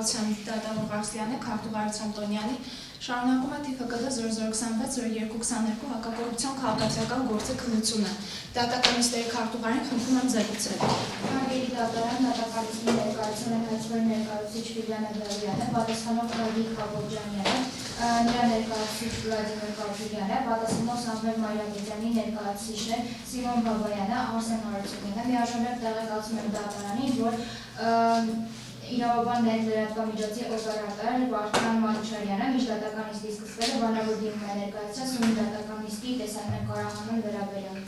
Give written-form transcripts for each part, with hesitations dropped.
Գավառության դատավորվարսյանը, Քարտուղարության Տոնյանի շարունակում է ԹՓԿԴ 0026-0222 հակակոռուպցիոն քաղաքացիական գործի քննությունը։ Դատականիստերի քարտուղարին խնդրում եմ զեկուցել։ Հարգելի դատարան, դատականիստի ներկայացնում են հայցվոր ներկայացուցիչ Վիլյանը Դավոյանը, պատասխանող Գագիկ Հակոբյանը, նրա ներկայացուցիչ Վլադիմիր Կապուկյանը, պատասխանող Սամվել Մարիամետյանի ներկայացուցիչներ Սիմոն Բաբայանը, Արսեն Հարությունյանը, միաժամանակ տեղեկացնում են դատարանին, որ իրավաբան ներլրատվամիջոցի օպերատոր Վարդան Մանուչարյանը միջդատականիստի սկսվելը բանավոր դիմում է ներկայացրած ու միջդատականիստի տեսանկարահանման վերաբերյալ։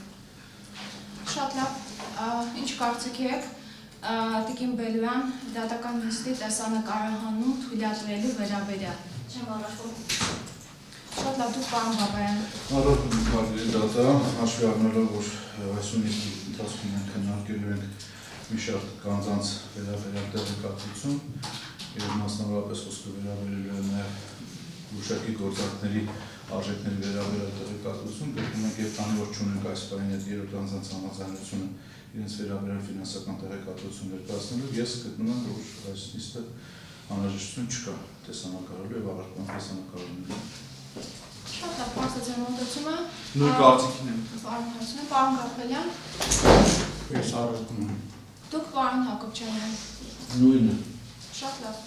Շատ լավ, ինչ կարծիք եք Տիկին Բելոյան դատականիստի տեսանկարահանում թույլատրելու վերաբերյալ։ Չեմ առաջում։ Շատ լավ, դուք պարոն Բաբայան։ Առողջ հարգելի դատարան, հաշվի առնելով, որ այսօրի ընթացքում մենք քննարկելու ենք մի շարք կանանց վերաբերյալ տեղեկատվություն եւ մասնավորապես խոսքը վերաբերելու է նաեւ գուշակի գործարքների արժեքների վերաբերյալ տեղեկատվություն, գտնում ենք եւ քանի որ չունենք այս բանի հետ երրորդ անձանց համաձայնությունը իրենց վերաբերյալ ֆինանսական տեղեկատվություն ներկայացնելու, ես գտնում եմ, որ այս նիստը անհրաժեշտություն չկա տեսանկարելու եւ առարկան տեսանկարելու։ Շատ լավ, բացատրեմ մոտեցումը։ Նույն կարծիքին եմ։ Պարոն Գապելյան։ Ես առարկում եմ։ Դուք պարոն Հակոբյանը։ Նույնը։ Շատ լավ։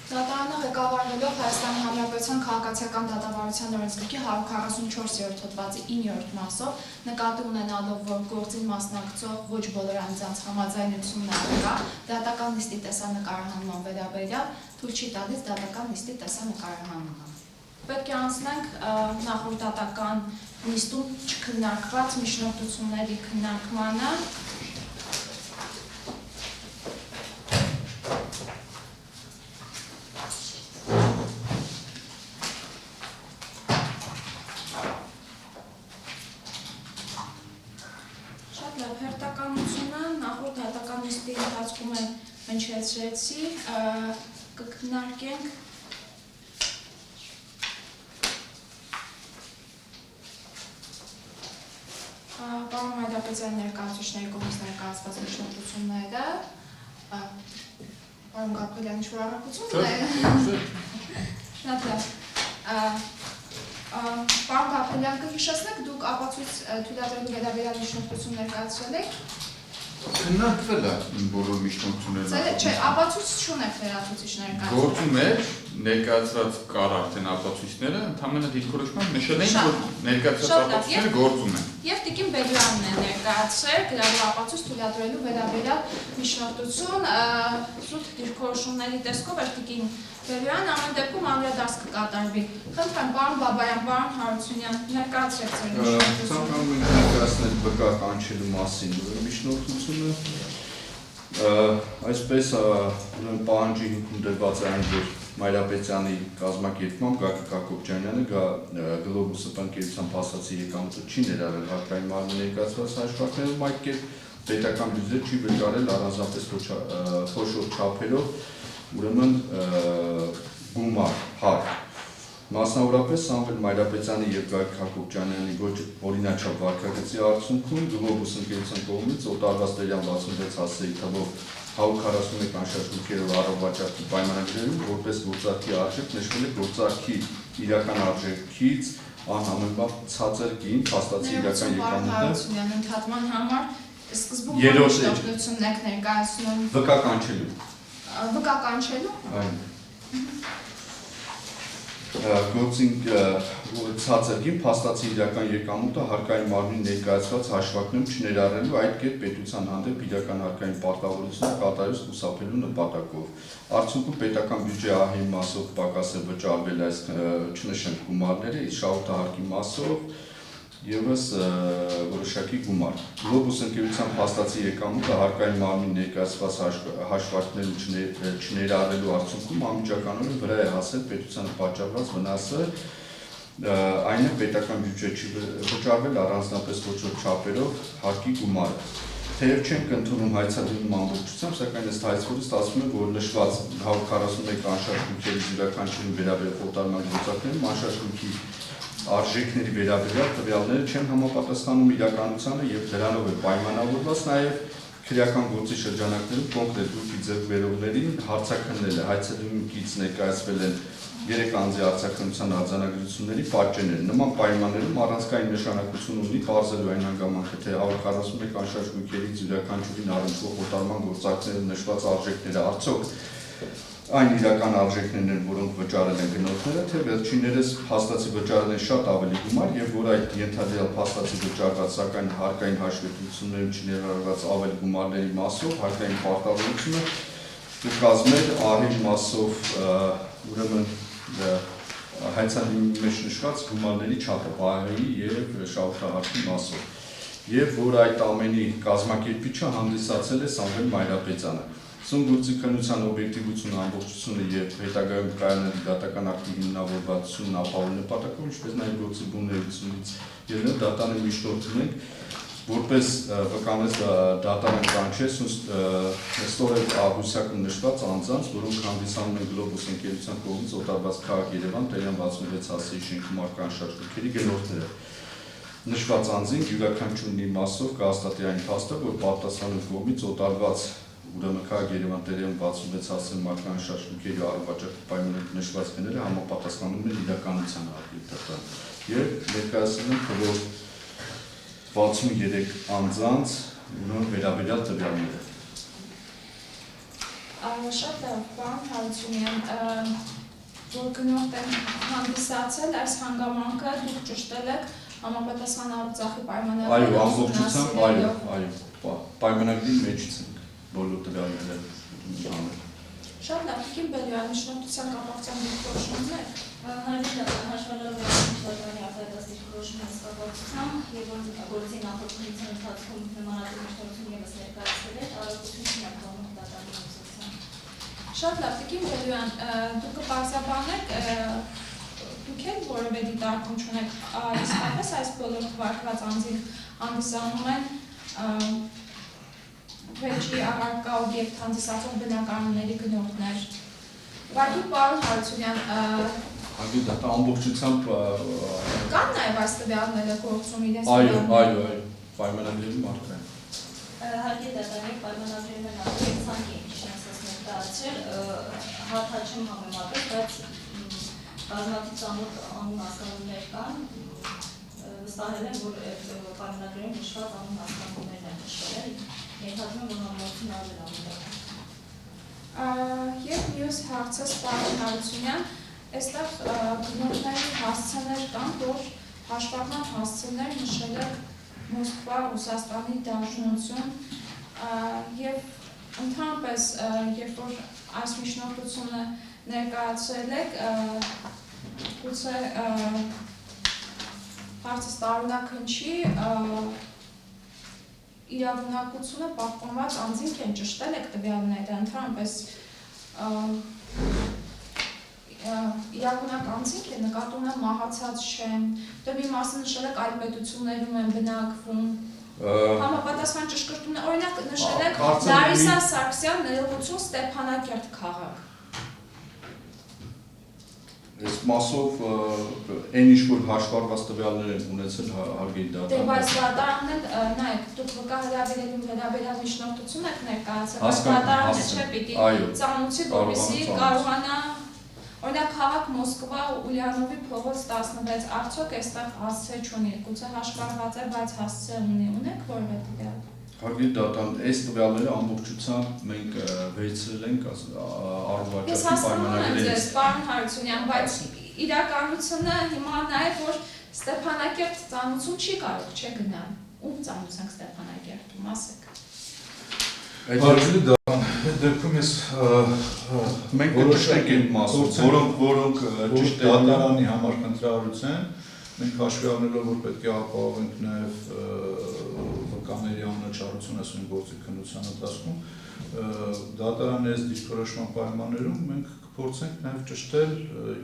Դատարանը ղեկավարվելով Հայաստանի Հանրապետության քաղաքացիական դատավարության օրենսգրքի 144-րդ հոդվածի 9-րդ մասով նկատի ունենալով, որ գործին մասնակցող ոչ բոլոր անձանց համաձայնությունն կա, դատական նիստի տեսանկարահանման վերաբերյալ թույլ չի տալիս դատական նիստի տեսանկարահանումը։ Պետք է անցնենք նախորդ դատական նիստում չքննարկված միջնորդությունների քննարկմանը։ Հնչեցրեցի, կքննարկենք պարոն Հայդապետյանի ներկայացուցիչների կողմից ներկայացված միջնորդությունները, պարոն Գապելյան, ինչ-որ առարկություն ունեք։ Շատ լավ։ Պարոն Գապելյան, կհիշեցնեք, դուք ապացույց թույլատրելու վերաբերյալ միջնորդություն ներկայացրել եք։ Քննարկվել է բոլոր միջնորդությունները։ Չէ, ապացույց չունեք վերացուցիչներ կայացրել։ Գործում էր ներկայացրած կար արդեն ապացույցները, ընդհանրապես դիրքորոշման նշել էին, որ ներկայացրած ապացույցները գործում են։ Եվ Տիկին Բելոյանն է ներկայացրել գրավոր ապացույց թույլատրելու վերաբերյալ միջնորդություն, սուտ դիրքորոշումների տեսքով էր Տիկին Բելոյան, ամեն դեպքում անդրադարձ կկատարվի։ Խնդրեմ, պարոն Բաբայան, պարոն Հարությունյան, ներկայացրեք ձեր միջնորդությունը։ Ցանկանում ենք ներկայացնել ԲԿ կանչելու մասին միջնորդությունը։ Այսպես պահանջի հիմքում դրված է այն, որ Մայրապետյանի կազմակերպմամբ Գագիկ Հակոբյանը Գլոբուս ընկերության փաստացի եկամուտը չի ներառել հարկային մարմնի ներկայացված հաշվարկներում, այդ կերպ պետական բյուջե չի վճարել առանձնապես խոշոր չափերով, ուրեմն գումար, հարկ։ Մասնավորապես Սամվել Մայրապետյանի եւ Գագիկ Հակոբյանի ոչ օրինաչափ վարկագծի արդյունքում Գլոբուս ընկերության կողմից օտարված տերյան 66 հասցեի թվով 141 անշարժույթերով առողջապահի պայմանագրերում որպես գործարքի արժեք նշվել է գործարքի իրական արժեքից անհամեմատ ցածր գին փաստացի իրական եկամուտը ընդհատման համար սկզբում միջնորդությունն եք ներկայացնում ՎԿ կանչելու ՎԿ կանչելու այն գործին ցածրգին փաստացի իրական եկամուտը հարկային մարմնի ներկայացված հաշվարկներում չներառելու այդ կերպ պետության հանդեպ իրական հարկային պարտավորությունը կատարելուց խուսափելու նպատակով։ Արդյունքում պետական բյուջեի ահռելի մասով պակաս է վճարվել այս չնշենք գումարները, իսկ շահութահարկի մասով ևս որոշակի գումար։ Գլոբուս ընկերության փաստացի եկամուտը հարկային մարմնի ներկայացված հաշվարկներում չներառելու արդյունքում անմիջականորեն վրա է հասել պետությանը պատճառված վնասը, այն է պետական բյուջե չի վճարվել առանձնապես ոչ որ չափերով հարկի գումարը։ Թեև չենք ընդունում հայցադիմում ամբողջությամբ, սակայն ըստ հայցվորը ստացվում է, որ նշված 141 անշարժույթերի յուրաքանչյուրին վերաբերող օտարման գործարքներում անշարժույթի արժեքների վերաբերյալ տվյալները չեն համապատասխանում իրականությանը եւ դրանով է պայմանավորված նաեւ քրեական գործի շրջանակներում կոնկրետ դեպքի ձեռքբերողներին հարցաքննել է, հայցելումից ներկայացվել են 3 անձի արձագանության արձանագրությունների պատճենները։ Նման պայմաններում առանցքային նշանակություն ունի պարզելու այն հանգամանքը, թե 141 անշարժ գույքերից յուրաքանչյուրին առնչվող օտարման գործակցներում նշված արժեքները արդյոք այն իրական արժեքներն են, որոնք վճարել են գնորդները, թե վերջիններս փաստացի վճարել են շատ ավելի գումար եւ որ այդ ենթադրյալ փաստացի վճարված, սակայն հարկային հաշվետվություններում չներառված ավելի գումարների մասով հարկային պարտավորությունը կկազմեր ահռելի մասով ուրեմն հայցանի մեջ նշված գումարների չափը ահռելի եւ շահութահարքի մասով եւ որ այդ ամենի կազմակերպիչը հանդիսացել է Սամվել Մայրապետյանը։ Սում գործի քննության օբյեկտիվությունը, ամբողջությունը եւ հետագայում կայանալի դատական ակտի հիմնավորվածությունն ապահովելու նպատակով, ինչպես նաեւ գործի բուններությունից ելնելով դատանը միջնորդում ենք, որպես վկանեց դատարան կանչեց Նեստոր Աբուսյակում նշված անձանց, որոնք հանդիսանում են Գլոբուս ընկերության կողմից օտարված քաղաք Երևան Տերյան 66 հասցեի շենքում առկա անշարժ գույքերի գնորդները։ Նշված անձին յուրաքանչյուրի մասով կհաստատի այն փաստը, որ պատասխանատու կողմից օտարված ուրեմն քաղաք Երևան Տերյան 66 հասցեի մարտական անշարժ գույքերի առողջական պայմաններում նշված գները համապատասխանում են իրականությանը արտադրական։ Եվ ներկայացնում են, որ 63 անձանց ուրեմն վերաբերյալ տվյալները։ Շատ լավ, պարոն Հարությունյան, որ գնորդ են հանդիսացել, այս հանգամանքը դուք ճշտել եք համապատասխան Արցախի պայմանագրի։ Այո, ամբողջությամբ, այո, պայմանագրի մեջից ենք բոլոր տվյալները։ Շատ լավ, Կին Բելյան, շնորհակալության կապակցության դիրքորոշումներ։ Հաշվառելով թվականի արտադրության դիրքորոշումների կապակցությամբ եւ գործի նախորդ քննության ընթացքում նմանատիպ միջնորդություն ևս ներկայացվել է, արարողություն շնորհակալում դատարանի գործընթացին։ Շատ լավ, Կին Բելյան, դուք կպարզաբանեք, դուք եք որևէ դիտարկում չունեք, իսկապես այս բոլոր թվարկված անձին հանդիսանում են վեճի առարկա օբյեկտ հանդիսացող բնականոնների գնորդներ։ Ուղղակի պարոն Հարությունյան, դա ամբողջությամբ կան նաև այս տվյալները գործում իրենց այո, պայմանագրերում առկա են։ Հարկի դատարանի պայմանագրերում են արդեն ցանկի շնորհակալություն ներկայացրել, հարթաչում համեմատել, բայց բազմաթիվ ծանոթ անուն հասկանալիներ կան, վստահել են, որ պայմանագրերում նշված անուն հասկանալիներն են նշվել, ենթադրում որ համեմատություն արվել Եվ մյուս հարցս պարոն Հարությունյան, այստեղ գնորդների հասցեներ կան, որ հաշվառման հասցեներ նշել եք Մոսկվա, Ռուսաստանի դաշնություն եւ ընդհանրապես երբ որ այս միջնորդությունը ներկայացրել եք, գուցե հարցս տարօրինակ-հնչի իրավունակությունը պահպանված անձինք են ճշտել եք տվյալները, ընդհանրապես իրավունակ անձինք է նկատում են մահացած չեն, դեպի մասը նշել եք այլ պետություններում են բնակվում, համապատասխան ճշգրտումն է, օրինակ նշել եք Լարիսա Սարգսյան ներողություն Ստեփանակերտ քաղաք։ Այս մասով այն ինչ որ հաշվառված տվյալներ են ունեցել հարգելի դատարան։ Դե բայց դատարանն էլ նայեք, դուք վերաբերյալ միջնորդություն եք ներկայացել, բայց դատարանը չէ պիտի ծանուցի, որպեսզի կարողանա օրինակ քաղաք Մոսկվա Ուլյանովի փողոց 16, արդյոք այստեղ հասցե չունի, գուցե հաշվառված է, բայց հասցե ունի, ունեք որևէ տվյալ։ Հարգելի դատարան, այս տվյալները ամբողջությամբ մենք վերցրել ենք առողջապահի պայմանագրերից։ Ես պարոն Հարությունյան, բայց իրականությունը հիմա նաև որ Ստեփանակերտ ծանուցում չի կարող չէ գնալ։ Ում ծանուցանք Ստեփանակերտում, ասեք։ Հարգելի դատարան, դեպքում ես մենք կճշտենք այդ մասով, որոնք դատարանի համար խնդրահարություն մենք հաշվի առնելով որ պետք է ապահովենք նաև վկաների անաչառություն ասում գործի քննության ընթացքում դատարանի այս դիրքորոշման պայմաններում մենք կփորձենք նաև ճշտել,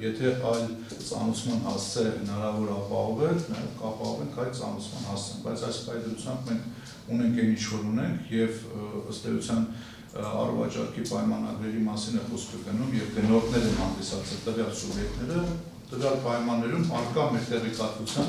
եթե այլ ծանուցման հասցե հնարավոր ապահովել, նաև կապահովենք այդ ծանուցման հասցեն, բայց այս կայդրությամբ մենք ունենք այն ինչ որ ունենք եւ ըստ էության առողջակի պայմանագրերի մասին է խոսքը գնում եւ գնորդներ են հանդիսացել տվյալ սուբյեկտները տվյալ պայմաններում արկա մեր տեղեկատվության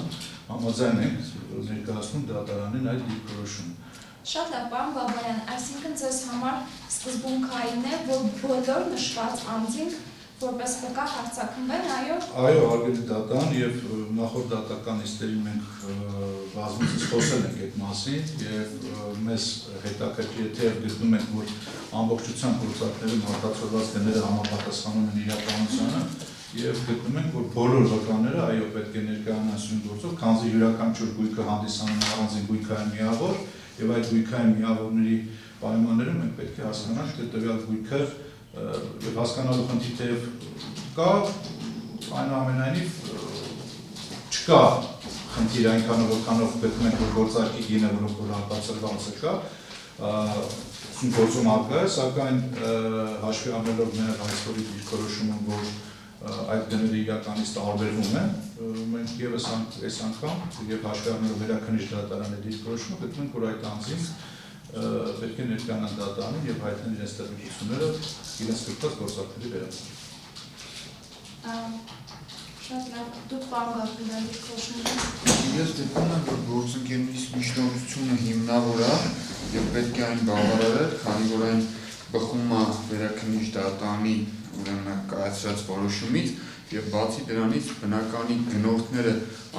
համաձայն ենք ներկայացնում դատարանին այդ դիրքորոշումը։ Շատ լավ, պարոն Բաբայան, այսինքն ձեզ համար սկզբունքային է, որ բոլոր նշված անձինք որպես վկա հարցակնվեն, այո։ Այո, հարգելի դատան, եւ նախորդ դատական նիստերին մենք բազմիցս խոսել ենք այդ մասին եւ մեզ հետաքրքիր է թե գտնում ենք, որ ամբողջությամբ գործակներում հատկացված գները համապատասխանում են իրականությանը եւ գտնում ենք, որ բոլոր վկաները այո պետք է ներկայանան սույն գործով, քանզի յուրաքանչյուր գույքը հանդիսանում է առանձին գույքային միավոր եւ այդ գույքային միավորների պայմաններում մենք պետք է հասկանանք, թե տվյալ գույքը եւ հասկանալու խնդիր թեև կա, այնուամենայնիվ չկա խնդիր այնքանով որքանով գտնում ենք, որ գործարքի գինը, որ հատվածելվածը կա, սույն գործում ակա է, սակայն հաշվի առնելով նաև այսօրի դիրքորոշումը, որ այդ գները իրականից տարբերվում են, մենք եւս այս անգամ եւ հաշվի առնելով վերաքննիչ դատարանի դիրքորոշումը գտնում ենք, որ այդ անձին պետք է ներկայանան դատարանին եւ հայտնեն իրենց տեղեկությունները իրենց կրված գործակցների վերաբերյալ։ Շատ լավ, դուք պարոն Գաբրիել դիրքորոշում Ես դեպքում եմ, որ գործընկերների միջնորդությունը հիմնավոր է եւ պետք է այն բավարարել, քանի որ այն բխում է վերաքննիչ դատարանի ուրեմն կայացրած որոշումից եւ բացի դրանից բնականի գնորդները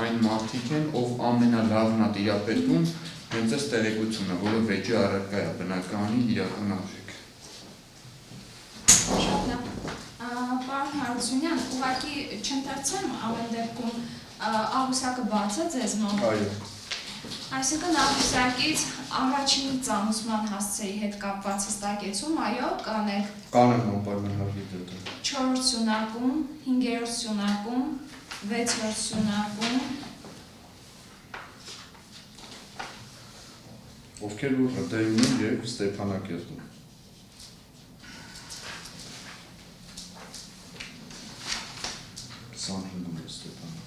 այն մարդիկ են, ով ամենալավն է տիրապետում հենց այս տեղեկությունը, որը վեճի առարկա է բնականի իրական արժեք։ Շատ լավ։ Պարոն Հարությունյան, ուղղակի չընթերցեմ ամեն դեպքում աղյուսակը բաց է ձեզ մոտ։ Այո։ Այսինքն աղյուսակից առաջին ծանուցման հասցեի հետ կապված հստակեցում, այո, կանեք։ Կանեմ անպայման հարգելի դատան։ 4-րդ սյունակում, 5-րդ սյունակում, 6-րդ սյունակում։ Ովքեր որ հրդեհին եւ Ստեփանակերտում։ Սանրում է Ստեփանակերտում։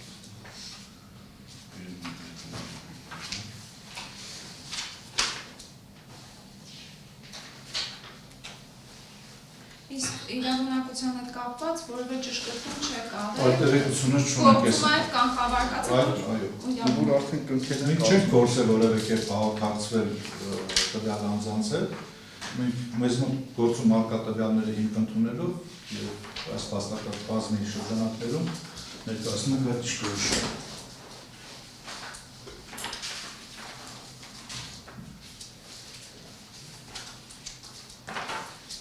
Իսկ իրավունակության հետ կապված որևէ ճշգրտում չեք Այդ արել։ տեղեկությունը չունենք ես։ Գործում այդ կանխավարկած է։ Այո։ Որ արդեն կնքել են։ Մենք չենք գործել որևէ կերպ հաղորդակցվել տվյալ անձանց հետ։ Մենք մեզ մոտ գործում արկա տվյալները հիմք ընդունելով եւ այս փաստարկած բազմի շրջանակներում ներկայացնում ենք այդ ճշգրտությունը։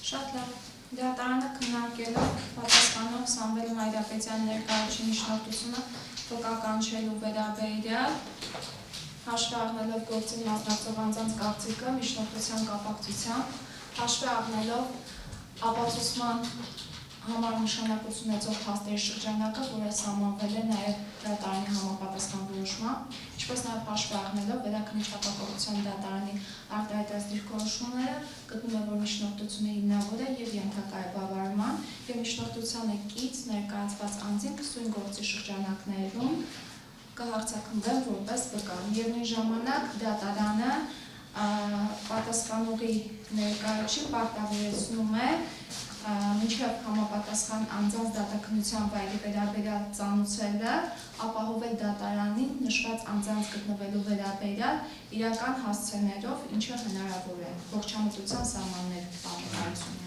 Շատ լավ։ Դատարանը քննարկելով պատասխանող Սամվել Մայրապետյանի ներկայացուցիչ միջնորդությունը վկականչելու վերաբերյալ հաշվի առնելով գործին մասնակցող անձանց կարծիքը միջնորդության կապակցությամբ, հաշվի առնելով ապացուցման համար նշանակություն ունեցող փաստերի շրջանակը, որը սահմանվել է նաև դատարանի համապատասխան որոշմամբ, ինչպես նաև հաշվի առնելով վերաքննիչ հակակոռուպցիոն դատարանի արտահայտած դիրքորոշումները, գտնում է, որ միջնորդությունը հիմնավոր է եւ ենթակա է բավարարման եւ միջնորդությանը կից ներկայացված անձին սույն գործի շրջանակներում կհարցակնվեն որպես վկա։ Միևնույն ժամանակ դատարանը պատասխանողի ներկայացուցիչ պարտավորեցնում է մինչև համապատասխան անձանց դատաքննության վայրի վերաբերյալ ծանուցելը, ապահովել դատարանին նշված անձանց գտնվելու վերաբերյալ իրական հասցեներով, ինչը հնարավոր է, ողջամտության սահմաններ պահպանությունը։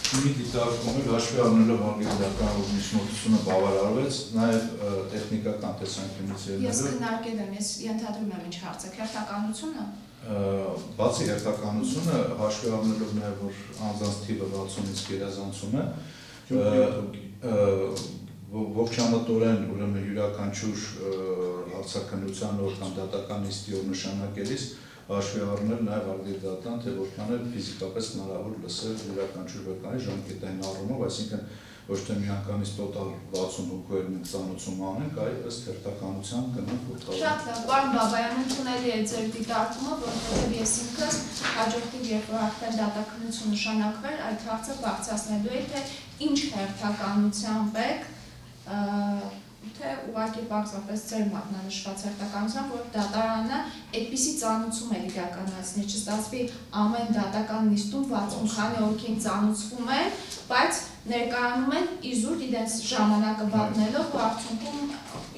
Մի դիտարկում էլ հաշվի առնելով արգելական միջնորդությունը բավարարվեց, նաև տեխնիկական տեսանկյունից Ես քննարկել եմ, ես ենթադրում եմ ինչ հարցը, հերթականությունը։ Բացի հերթականությունը, հաշվի առնելով նաև որ անձանց թիվը 60-ից գերազանցում է, ողջամտորեն ուրեմն յուրաքանչյուր հարցաքննության օր կամ դատական նիստի օր նշանակելիս հաշվի առնել նաև արգելքի դատան, թե որքան է ֆիզիկապես հնարավոր լսել յուրաքանչյուր վկայի ժամկետային առումով, այսինքն ոչ թե միանգամից տոտալ 60 հոգուեր մենք ծանոթում անենք, այլ ըստ հերթականության գնանք որ Շատ լավ, պարոն Բաբայան, ընդունելի է ձեր դիտարկումը, որովհետև ես ինքս հաջորդիվ երբ որ արդեն դատաքննություն նշանակվեր, այդ հարցը բարձրացնելու էի, թե ինչ հերթականությամբ եք, թե ուղղակի պարզապես ձեր մատնանշված հերթականությամբ, որ դատարանը այդպիսի ծանուցում է իրականացնի, չստացվի ամեն դատական նիստում 60 քանի հոգին ծանուցվում է, բայց ներկայանում են իզուր իրենց ժամանակը վատնելով ու արդյունքում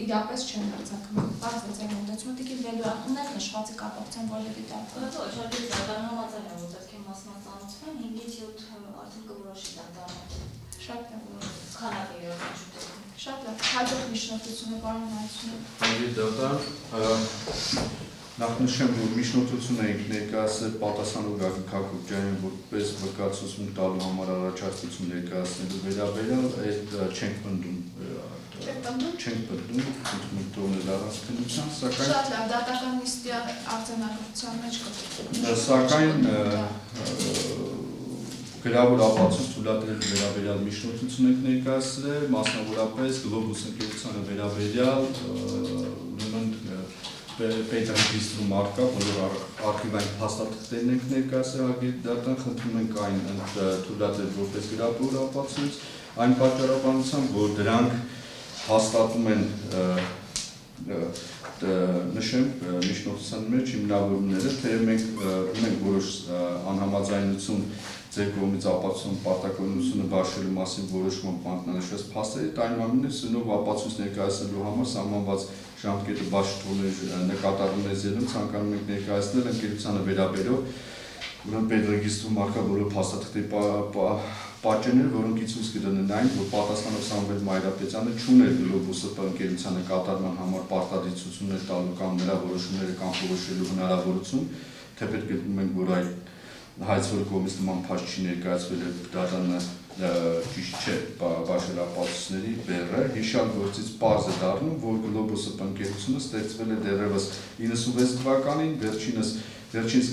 իրապես չեն արձակվում։ Բարձր ձեր մոտեցումը դիքին վելուախներ նշվածի կապակցության որևէ դեպք։ Ոչ, արդեն դատարան համաձայն է, որ պետք է մասնացանցվեն 5-ից 7 արդեն կորոշի դատարանը։ Շատ լավ։ Քանակը յուրաքանչյուր։ Շատ լավ։ Հաջորդ միջնորդությունը պարոն Հայցունյան։ Հարգելի դատարան, նախ նշեմ, որ միջնորդություն էինք ներկայացրել պատասխանող Գագիկ Հակոբյանին որպես վկայացուցում տալու համար առաջարկություն ներկայացնելու վերաբերյալ այդ չենք պնդում, ընդունել առանց քննության, սակայն Շատ լավ, դատական նիստի արձանագրության մեջ կգտնվի։ Սակայն գրավոր ապացույց թույլատրելու վերաբերյալ միջնորդություն ենք ներկայացրել, մասնավորապես Գլոբուս ընկերությանը վերաբերյալ ուրեմն պետրեգիստրում առկա բոլոր արխիվային փաստաթղթերն ենք ներկայացրել հարգելի դատարան, խնդրում ենք այն թույլատրել որպես գրավոր ապացույց, այն պատճառաբանությամբ, որ դրանք հաստատում են նշեմ միջնորդության մեջ հիմնավորումները, թեև մենք ունենք որոշ անհամաձայնություն ձեր կողմից ապացուցում պարտականությունը բաշխելու մասին որոշման մատնանշված փաստերի, այնուամենայնիվ սնով ապացույց ներկայացնելու համար սահմանված ժամկետը բաշխումներ նկատառումներից ելնում ցանկանում ենք ներկայացնել ընկերությանը վերաբերող ուրեմն պետրեգիստրում առկա բոլոր փաստաթղթերի պատճենները, որոնք ի ցույց կդնեն այն, որ պատասխանող Սամվել Մայրապետյանը չուներ Գլոբուս ՍՊ ընկերությանը կատարման համար պարտադիրություններ տալու կամ նրա որոշումները կանխորոշելու հնարավորություն, թեպետ գտնում ենք, որ այդ հայցվորի կողմից նման փաստ չի ներկայացվել եւ դատարանը ճիշտ չէ բաշելապացուցների բեռը, հիշալ գործից պարզ է դառնում, որ Գլոբուս ՍՊ ընկերությունը ստեղծվել է դեռևս 96 թվականին, վերջինս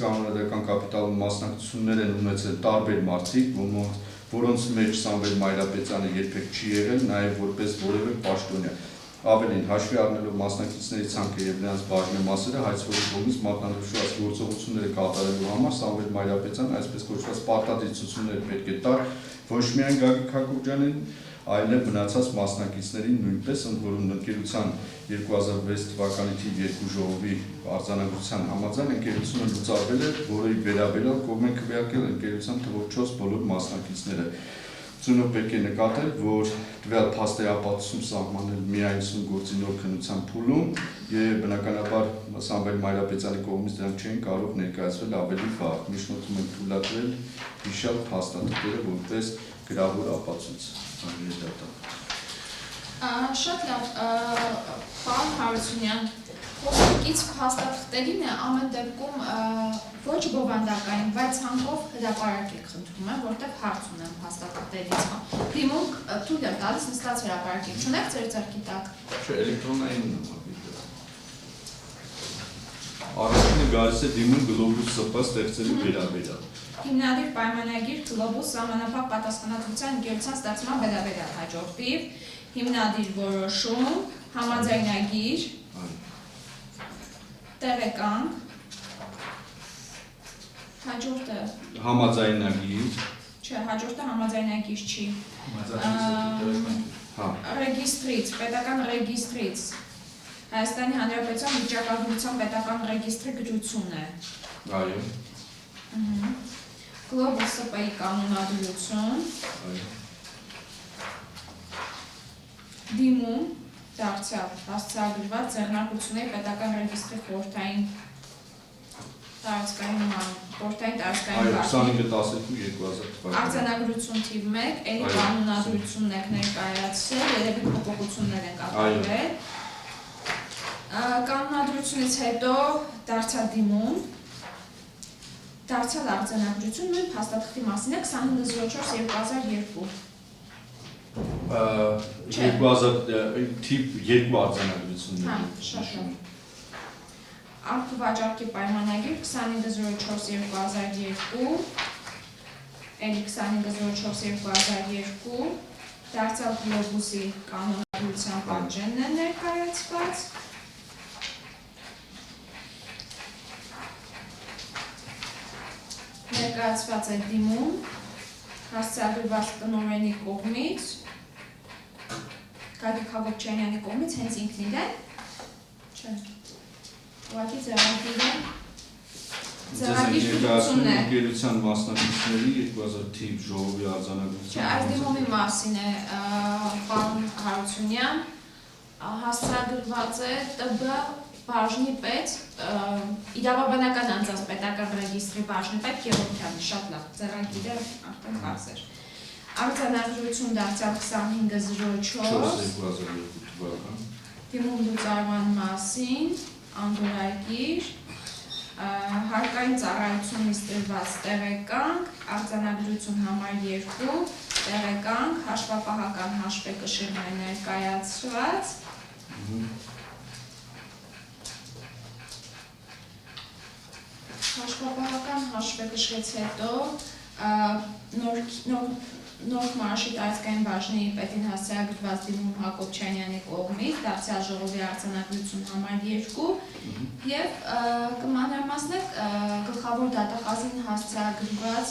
կանոնադրական կապիտալում մասնակցություններ են ունեցել տարբեր մարդիկ, որոնց մեջ Սամվել Մայրապետյանը երբեք չի եղել, նաև որպես որևէ պաշտոնյա։ Ավելին, հաշվի առնելով մասնակիցների ցանկը եւ նրանց բաժնեմասերը, հայցվորի կողմից մատնանշված գործողությունները կատարելու համար Սամվել Մայրապետյանը այսպես կոչված պարտադիրություններ պետք է տար ոչ միայն Գագիկ Հակոբյանին, այլև մնացած մասնակիցներին նույնպես, ընդ որում ընկերության 2006 թվականի թիվ 2 ժողովի արձանագրության համաձայն ընկերությունը լուծարվել է, որի վերաբերյալ կողմ են քվեարկել ընկերության թվով 4 բոլոր մասնակիցները։ Ծնով պետք է նկատել, որ տվյալ փաստի ապացուցում սահմանել միայն գործի նոր քննության փուլում եւ բնականաբար Սամվել Մայրապետյանի կողմից դրանք չէին կարող ներկայացվել ավելի վաղ։ Միջնորդում են թույլատրել հիշյալ փաստաթղթերը որպես գրավոր ապացույց։ Շատ լավ, պարոն Հարությունյան, խոսքից փաստաթղթերին է ամեն դեպքում ոչ բովանդակային, բայց ցանկով հրապարակ եք խնդրում եմ, որտեղ հարց ունեմ փաստաթղթերից։ Դիմում թույլ եմ տալիս նստած հրապարակեք, չունեք ձեր ձեռքի տակ։ Չէ, էլեկտրոնային առաջինը գալիս է դիմում Գլոբուս ՍՊ ստեղծելու վերաբերյալ։ Հիմնադիր պայմանագիր Գլոբուս սահմանափակ պատասխանատվության ընկերության ստեղծման վերաբերյալ հաջորդիվ հիմնադիր որոշում, համաձայնագիր, տեղեկանք, հաջորդը Համաձայնագիր, չէ, հաջորդը համաձայնագիր չի, ռեգիստրից, պետական ռեգիստրից, Հայաստանի Հանրապետության վիճակագրության պետական ռեգիստրի գրություն է, այո, Գլոբուս ՍՊ-ի կանոնադրություն, դիմում դարձյալ հասցեագրված ձեռնարկությունների պետական ռեգիստրի խորհրդային տարածքային տարածքային այո, 25-12 թվականին արձանագրություն թիվ 1, էլի կանոնադրությունն եք ներկայացրել, երևի փոփոխություններ են կատարվել։ Կանոնադրությունից հետո դարձյալ դիմում, դարձյալ արձանագրություն նույն փաստաթղթի մասին է 2504/2002 թիվ 2 արձանագրություններ։ Շատ լավ։ Արտվաճառքի պայմանագիր 2504/2002, էլի 2504/2002, դարձյալ Գլոբուսի կանոնադրության պատճենն է ներկայացված։ Ներկայացված է դիմում, հասցեագրված տնօրենի կողմից, Գագիկ Հակոբյանի կողմից հենց ինքն իրեն, չէ, ուղղակի ձեռնարկել է Ձեռագիր գրությունն է։ Ընկերության մասնակիցների 2000 թիվ ժողովի արձանագրություն։ Չէ, այս դիմումի մասին է պարոն Հարությունյան, հասցեագրված է ՏԲ բաժնի պետ, իրավաբանական անձանց պետական ռեգիստրի բաժնի պետ Գևորգյանը, շատ լավ, ձեռագիրը արդեն բաց էր։ Արձանագրություն դարձյալ 2504 դիմում լուծարման մասին, անդորագիր, հարկային ծառայությունից տրված տեղեկանք, արձանագրություն համար 2, տեղեկանք, հաշվապահական հաշվեկշիռներ ներկայացված, հաշվապահական հաշվեկշռից հետո Նորք Մարաշի տարածքային բաժնի պետին հասցեագրված դիմում Հակոբյանյանի կողմից, դարձյալ ժողովի արձանագրություն համար 2 և կմանրամասնեք գլխավոր դատախազին հասցեագրված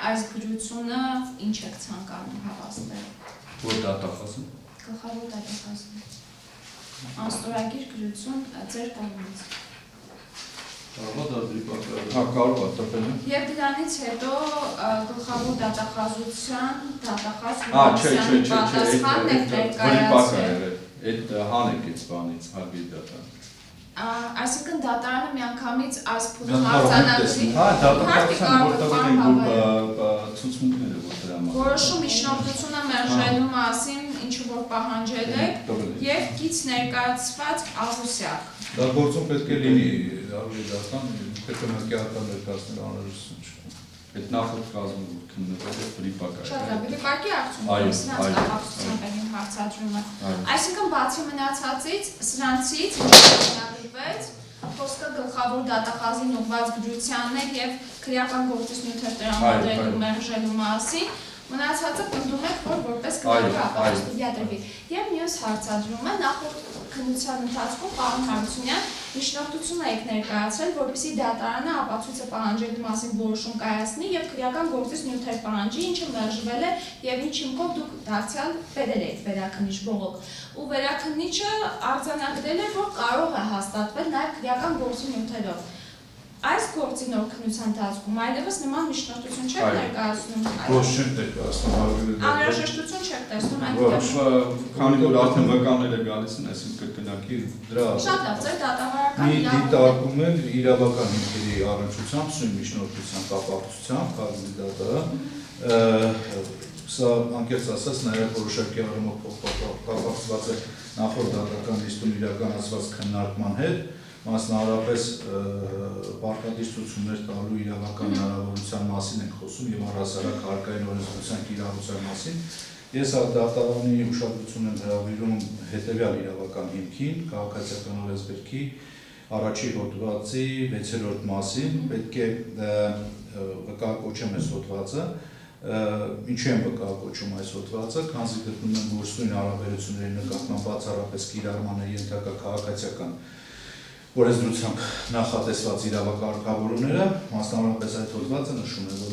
այս գրությունը ինչ եք ցանկանում հավաստել։ Որ դատախազը։ Գլխավոր դատախազը։ Անստորագիր գրություն ձեր կողմից։ Կարող է տպել։ Եվ դրանից հետո գլխավոր դատախազության դատախազ Հովհաննիսյանի պատասխանն եք ներկայացրել։ Այդ հանեք այդ բանից, հարգելի դատարան։ Այսինքն դատարանը միանգամից այս փուլում արձանագրի։ Հա, դատախազության որտեղ են ցուցմունքները որ դրա մասին։ Որոշում իշխանությունը մերժելու մասին ինչ որ պահանջել եք եւ գից ներկայացված Աղուսյակ։ Դա գործում պետք է լինի, ավելի դատան, կրկնակիական ներկայացնել անհրաժեշտություն չկա։ Այդ նախորդ կազմում որ քննվել է վրիպակա։ Շատ լավ, վրիպակի արդյունքում սրանց կապակցությամբ են իմ հարցադրումը։ Այսինքն բացի մնացածից, սրանցից ինչպես խոսքը գլխավոր դատախազին ուղղված գրությանն է եւ քրեական գործից նյութեր տրամադրելու մերժելու մասին, մնացածը պնդում եք, որ որպես քրեական ապահովություն դիատրվի։ Եվ մյուս հարցադրումը նախորդ քննության ընթացքում պարոն Հարությունյան միջնորդություն եք ներկայացրել, որպեսզի դատարանը ապացույցը պահանջելու մասին որոշում կայացնի եւ քրեական գործից նյութեր պահանջի, ինչը մերժվել է եւ ինչ հիմքով դուք դարձյալ բերել եք վերաքննիչ բողոք։ Ու վերաքննիչը արձանագրել է, որ կարող է հաստատվել նաեւ քրեական գործի նյութերով։ Այս գործի նոր քննության ընթացքում այլևս նման միջնորդություն չեք ներկայացնում։ Ոչ չենք ներկայացնում, անհրաժեշտություն չեք տեսնում այնտեղ։ Քանի որ արդեն վկանները գալիս են, այսինքն կրկնակի դրա շատ լավ, ձեր դատավարական մի դիտարկում են իրավական հիմքերի առնչությամբ, սույն միջնորդության կապակցությամբ, հարգելի դատարան, սա անկեղծ ասած նաև որոշակի առումով կապակցված է նախորդ դատական նիստում իրականացված քննարկման հետ, մասնավորապես պարտադիր ցուցումներ տալու իրավական հնարավորության մասին ենք խոսում եւ առհասարակ հարկային օրենսդրության կիրառության մասին։ Ես դատարանի ուշադրություն եմ հրավիրում հետեւյալ իրավական հիմքին, քաղաքացիական օրենսգրքի առաջի հոդվածի 6-րդ մասին, պետք է վկայակոչեմ այս հոդվածը, ինչու եմ վկայակոչում այս հոդվածը, քանզի գտնում եմ, որ սույն հարաբերությունների նկատմամբ բացառապես կիրառման է ենթակա քաղաքացիական օրենսդրությամբ նախատեսված իրավակարգավորումները, մասնավորապես այդ հոդվածը նշում է, որ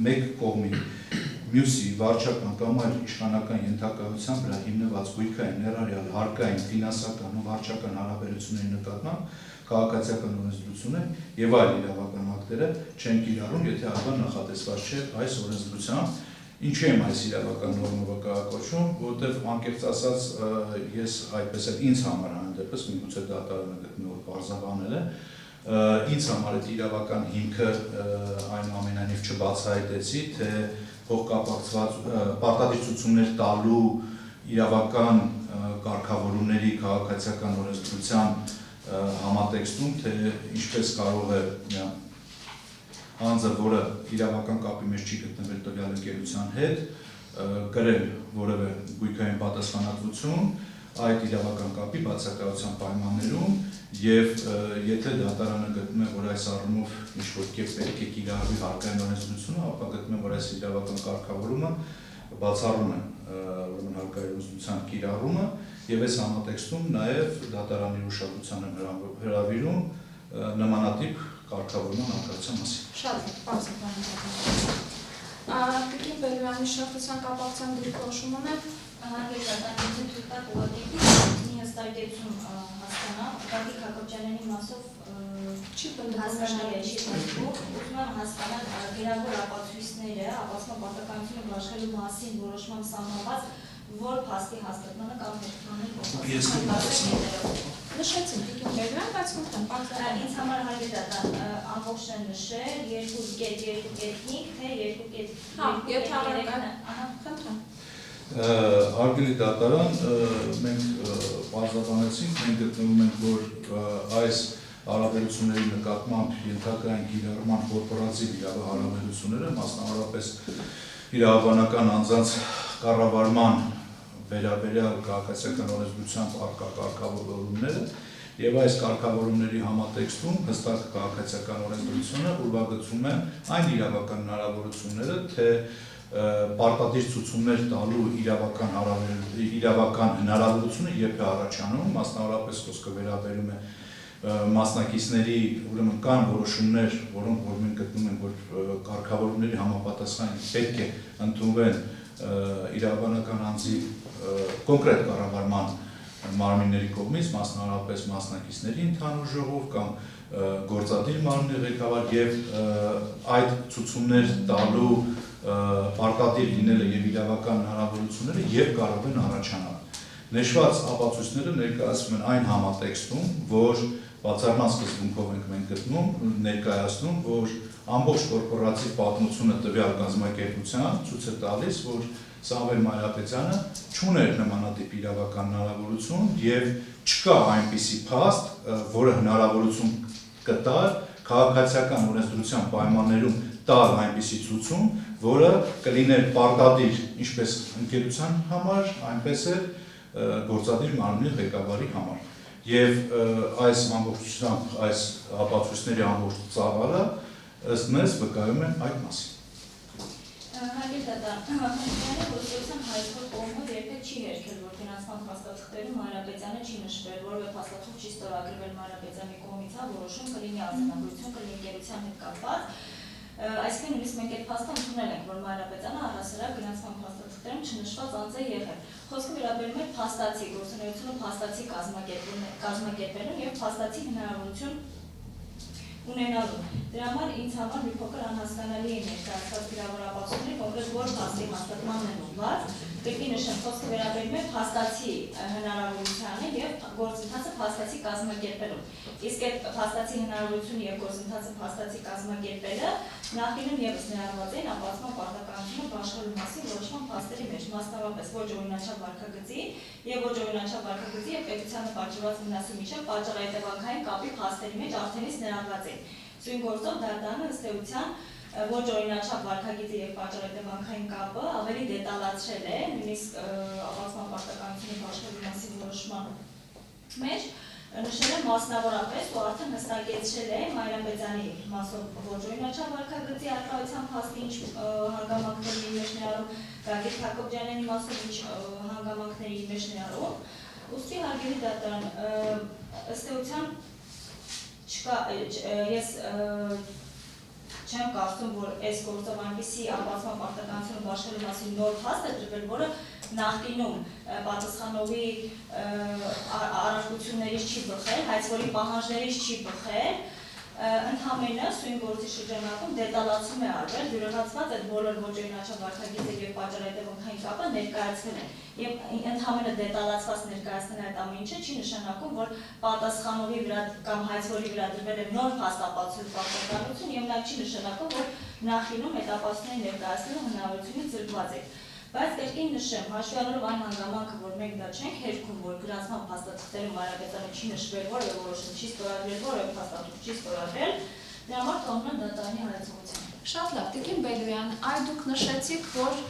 մեկ կողմի մյուսի վարչական կամ այլ իշխանական ենթակայության վրա հիմնված գույքային, ներառյալ հարկային, ֆինանսական ու վարչական հարաբերությունների նկատմամբ քաղաքացիական օրենսդրությունը եւ այլ իրավական ակտերը չեն կիրառում, եթե այլ նախատեսված չէ այս օրենսդրությամբ։ Ինչու եմ այս իրավական նորմը վկայակոչում, որովհետև անկեղծ ասած ես այդպես էլ ինձ համար այնտեղս միգուցե դատարանը գտնի որ բարձրաբանել է, ինձ համար այդ իրավական հիմքը այնուամենայնիվ չբացահայտեցի, թե փոխկապակցված պարտադիր ցուցումներ տալու իրավական կարգավորումների քաղաքացիական օրենսդրության համատեքստում, թե ինչպես կարող է անձը, որը իրավական կապի մեջ չի գտնվել տվյալ ընկերության հետ, գրել որևէ գույքային պատասխանատվություն այդ իրավական կապի բացակայության պայմաններում եւ եթե դատարանը գտնում է, որ այս առումով ինչ-որ կերպ պետք է կիրառվի հարկային օրենսդրությունը, ապա գտնում է, որ այս իրավական կարգավորումը բացառում է ուրեմն հարկային օրենսդրության կիրառումը եւ այս համատեքստում նաեւ դատարանի ուշադրության եմ հրավիրում նմանատիպ կարգավորման արկայության մասին։ Շատ բարձր բան։ Տիկին Բելյանի շնորհքության կապակցությամբ դիրքորոշում ունեք։ Հարգելի դատարանին թույլ տակ ուղղակի մի հստակեցում հասկանա, Գագիկ Հակոբյանյանի մասով Չի բնդվում հասկանալի է, չի բնդվում, ուզում եմ հասկանալ գրավոր ապացույցները, ապացման պարտականությունը բաշխելու մասին որոշման սահմանված որ փաստի հաստատմանը կամ Նշեցին Տիկին Բերդյան, բայց խնդրեմ, պարզապես ինձ համար հարգելի դատան ամբողջը նշել 2.5 թե 2.3 խնդրեմ։ Հարգելի դատարան, մենք պարզաբանեցինք, մենք գտնվում ենք, որ այս հարաբերությունների նկատմամբ ենթակային կիրառման կորպորատիվ հարաբերությունները, մասնավորապես իրավաբանական անձանց կառավարման վերաբերյալ քաղաքացիական օրենսդրությամբ առկա կարգավորումները եւ այս կարգավորումների համատեքստում հստակ քաղաքացիական օրենսդրությունը ուրվագծում է այն իրավական հնարավորությունները, թե պարտադիր ցուցումներ տալու իրավական հնարավորությունը երբ է առաջանում, մասնավորապես խոսքը վերաբերում է մասնակիցների, ուրեմն կան որոշումներ, որոնք որ մենք գտնում ենք, որ կարգավորումների համապատասխան պետք է ընդունվեն իրավաբանական անձի կոնկրետ կառավարման մարմինների կողմից, մասնավորապես մասնակիցների ընդհանուր ժողով կամ գործադիր մարմինի ղեկավար եւ այդ ցուցումներ տալու պարտադիր լինելը եւ իրավական հնարավորությունները եւ կարող են առաջանալ։ Նշված ապացույցները ներկայացվում են այն համատեքստում, որ բացառման սկզբունքով ենք մենք գտնում, ներկայացնում, որ ամբողջ կորպորատիվ պատմությունը տվյալ կազմակերպության ցույց է տալիս, որ Սամվել Մանրապետյանը չուներ նմանատիպ իրավական հնարավորություն եւ չկա այնպիսի փաստ, որը հնարավորություն կտար քաղաքացիական օրենսդրության պայմաններում տալ այնպիսի ցուցում, որը կլիներ պարտադիր ինչպես ընկերության համար, այնպես էլ գործադիր մարմնի ղեկավարի համար։ Եվ այս ամբողջությամբ այս ապացույցների ամբողջ ծավալը ըստ մեզ վկայում են այդ մասին։ Հարգելի դատան, գործության հայտնի կողմը երբեք չի հերքել, որ ֆինանսման փաստաթղթերում Մանրապետյանը չի նշվել, որովհետև փաստաթուղթ չի ստորագրվել Մանրապետյանի կողմից, որոշում կլինի արձանագրություն, կլինի ընկերության հետ կապված։ Այսինքն նույնիսկ մենք այդ փաստը ընդունել ենք, որ Մանրապետյանը առհասարակ ֆինանսման փաստաթղթերում չնշված անձ է եղել։ Խոսքը վերաբերում է փաստացի գործունեությունը փաստացի կազմակերպելուն եւ փաստացի հնարավորություն ունենալու։ Դրա համար ինձ համար մի փոքր անհասկանալի է ներկայացված գրավոր ապացույցները, կոնկրետ որ փաստի հաստատմանն են ուղղված։ Պետք է նշեմ, խոսքը վերաբերում է փաստացի հնարավորությանը եւ գործընթացը փաստացի կազմակերպելուն։ Իսկ այդ փաստացի հնարավորությունը եւ գործընթացը փաստացի կազմակերպելը նախինում եւս ներառված են ապացման պարտականությունը բաշխելու մասին որոշման փաստերի մեջ, մասնավորապես ոչ օրինաչափ վարքագծի եւ ոչ օրինաչափ վարքագծի եւ պետությանը պատժված վնասի միջև պատճառահետևանքային կապի փաստերի մեջ արդենից ներառված են։ Սույն գործով դատարանը ըստ էության ոչ օրինաչափ վարքագծի եւ պատճառահետևանքային կապը ավելի դետալացրել է, նույնիսկ ապացման պարտականությունը բաշխելու մասին որոշման մեջ նշել է մասնավորապես ու արդեն հստակեցրել է Մանրապետյանի մասով ոչ օրինաչափ վարքագծի առկայության փաստի ինչ հանգամանքների մեջ ներառում, Գագիկ Հակոբյանի մասով ինչ հանգամանքների մեջ ներառում։ Ուստի հարգելի դատարան, ըստ էության չկա, ես չեմ կարծում, որ այս գործով այնպիսի ապացման պարտականությունը բաշխելու մասին նոր փաստ է դրվել, որը նախկինում պատասխանողի առարկություններից չի բխել, հայցվորի պահանջներից չի բխել, ընդհանրապես սույն գործի շրջանակում դետալացում է արվել, յուրահատված այդ բոլոր ոչ օրինաչափ վարքագիծը եւ պատճառահետևանքային կապը ներկայացվել են։ Եվ ընդհանրապես դետալացված ներկայացնել այդ ամեն ինչը չի նշանակում, որ պատասխանողի վրա կամ հայցվորի վրա դրվել է նոր փաստապատասխան պարտականություն եւ նա չի նշանակում, որ նախինում այդ ապացույցների ներկայացնելու հնարավորությունը ձգված է։ Բայց կրկին նշեմ, հաշվի առնելով այն հանգամանքը, որ մենք դա չենք հերքում, որ գրանցման փաստաթղթերում Մանրապետյանը չի նշվել, որևէ որոշում չի ստորագրել, որևէ փաստաթուղթ չի ստորագրել, դրա համար թողնում են դատարանի հայեցողության։ Շատ լավ, Տիկին Բերդյան, այ դուք նշեցիք, որ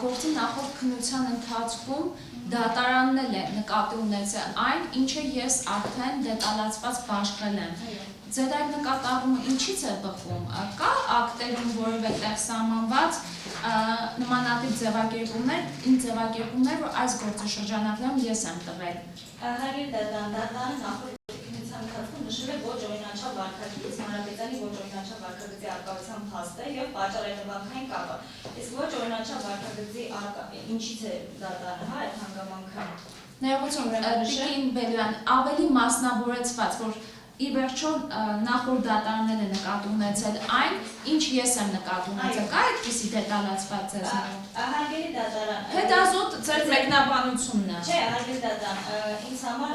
գործի նախորդ քննության ընթացքում դատարանն էլ է նկատի ունեցել այն, ինչը ես արդեն դետալացված բաշխել եմ։ Ձեր այդ նկատառումը ինչից է բխում։ Կա ակտերում որևէ տեղ սահմանված նմանատիպ ձևակերպումներ, որ այս գործի շրջանակներում ես եմ տվել։ Հարգելի դատարան, դատարանը նախորդ քննության ընթացքում նշել է ոչ օրինաչափ վարքագիծ, Մանրապետյանի ոչ օրինաչափ վարքագծի առկայության փաստը եւ պատճառահետևանքային կապը։ Իսկ ոչ օրինաչափ վարքագծի ինչից է դատարանը, այդ հանգամանքը։ Ներողություն, Տիկին Բերդյան, ավելի մասնավորեցված, որ ի վերջո նախորդ դատարանները նկատի ունեցել այն, ինչ ես եմ նկատի ունեցել, կա այդպիսի դետալացված ձեզ մոտ։ Հարգելի դատարան։ Հետազոտ ձեր մեկնաբանությունն է։ Չէ, հարգելի դատարան, ինձ համար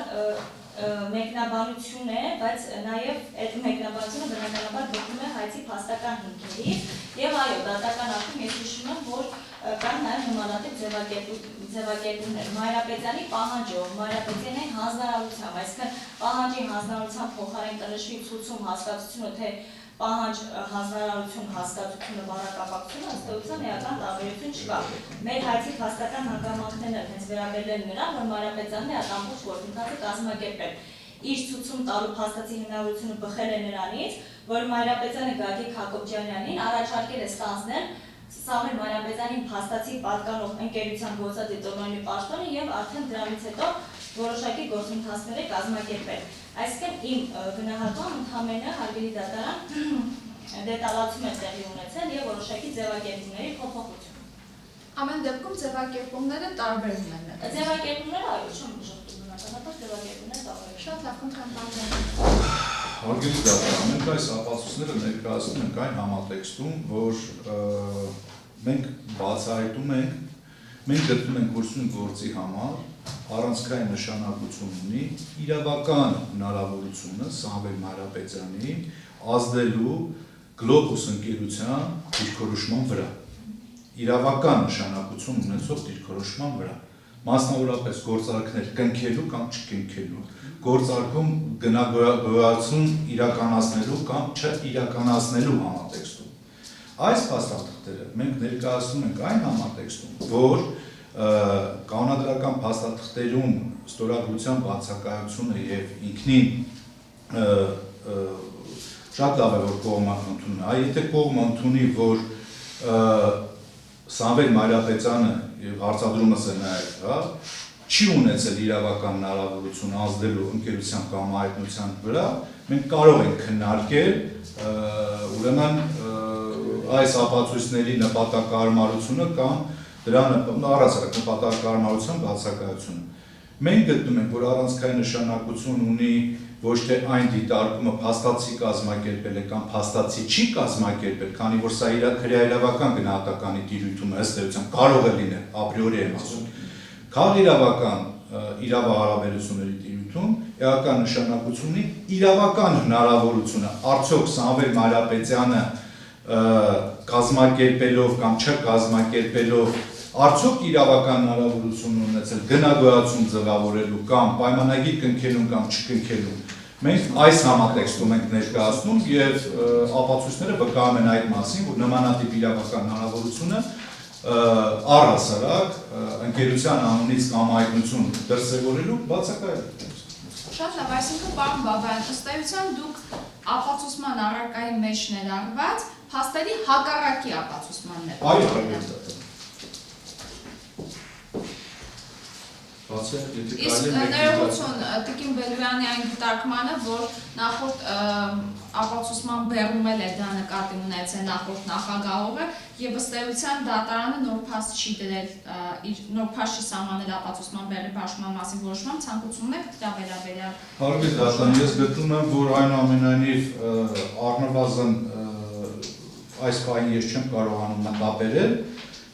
մեկնաբանություն է, բայց նաև այդ մեկնաբանությունը բնականաբար գտնվում է հայցի փաստական հիմքերից, եւ այո, դատական ակտում ես հիշում եմ, որ կան նաև նմանատիպ ձևակերպումներ։ Մանրապետյանի պահանջով, Մանրապետյանի հանձնարարությամբ, այսինքն պահանջի հանձնարարության փոխարեն կնշվի ցուցում հասկացությունը, թե պահանջ հանձնարարություն հասկացությունը բառակապակցությունը ըստ էության էական տարբերություն չկա։ Մեր հայցի փաստական հանգամանքներն էլ հենց վերաբերել են նրան, որ Մանրապետյանն է այդ ամբողջ գործընթացը կազմակերպել։ Իր ցուցում տալու փաստացի հնարավորությունը բխել է նրանից, որ Մանրապետյանը Գագիկ Հակոբյանյանին առաջարկել է ստանձնել Սամվել Մանրապետյանին փաստացի պատկանող ընկերության գործադիտողների պաշտոնը եւ արդեն դրանից հետո որոշակի գործընթացներ է կազմակերպել։ Այսինքն իմ գնահատման ընդհանրապես հարգելի դատարան դետալացում է տեղի ունեցել եւ որոշակի ձևակերպումների փոփոխություն։ Ամեն դեպքում ձևակերպումները տարբերում են։ Ձևակերպումները այո, չեմ շփոթում բնականաբար ձևակերպումները տարբեր։ Շատ լավ, խնդրեմ բացեք։ Հարգելի դատարան, մենք այս ապացույցները ներկայացնում ենք այն համատեքստում, որ մենք բացահայտում ենք, մենք գտնում ենք գործունի գործի համար առանցքային նշանակություն ունի իրավական հնարավորությունը Սամվել Մանրապետյանի ազդելու Գլոբուս ընկերության դիրքորոշման վրա։ Իրավական նշանակություն ունեցող դիրքորոշման վրա։ Մասնավորապես գործարքներ կնքելու կամ չկնքելու, գործարքում գնագոյացում իրականացնելու կամ չիրականացնելու համատեքստում։ Այս փաստաթղթերը մենք ներկայացնում ենք այն համատեքստում, որ կանոնադրական փաստաթղթերում ստորագրության բացակայությունը եւ ինքնին շատ լավ է որ կողմը ընդունում է։ Եթե կողմը ընդունի, որ Սամվել Մանրապետյանը եւ հարցադրումս է նաեւ, հա, չի ունեցել իրավական հնարավորություն ազդելու ընկերության կամ հայտնության վրա, մենք կարող ենք քննարկել ուրեմն այս ապացույցների նպատակահարմարությունը կամ դրա առանցք նպատակահարմարության բացակայությունը։ Մենք գտնում ենք, որ առանցքային նշանակություն ունի ոչ թե այն դիտարկումը փաստացի կազմակերպել է կամ փաստացի չի կազմակերպել, քանի որ սա քրեաիրավական գնահատականի տիրույթում է ըստ էության կարող է լինել, ապրիորի եմ ասում։ Քաղաքական իրավահարաբերությունների տիրույթում էական նշանակություն ունի իրավական հնարավորությունը, արդյոք Սամվել Մանրապետյանը կազմակերպելով կամ չկազմակերպելով արդյոք իրավական հնարավորություն ունեցել գնագոյացում ձևավորելու կամ պայմանագիր կնքելու կամ չկնքելու։ Մենք այս համատեքստում ենք ներկայացնում եւ ապացույցները վկայում են այդ մասին, որ նմանատիպ իրավական հնարավորությունը առհասարակ ընկերության անունից կամ հայտնություն դրսևորելու բացակայել է։ Շատ լավ, այսինքն պարոն Բաբայան, ըստ էության դուք ապացուցման առարկայի մեջ ներառված փաստերի հակառակի ապացուցմանն եք։ Այո, Իսկ ներողություն Տիկին Բելոյանի այն դիտարկմանը, որ նախորդ ապացուցման բերում էլ է դա նկատի ունեցել նախորդ նախագահողը եւ ըստ էության դատարանը նոր փաստ չի դրել, նոր փաստ չի սահմանել ապացուցման բերի բաշխման մասին որոշման, ցանկություն եք դրա վերաբերյալ։ Հարգելի դատարան, ես գտնում եմ, որ այնուամենայնիվ առնվազն այս բանը ես չեմ կարողանում մտաբերել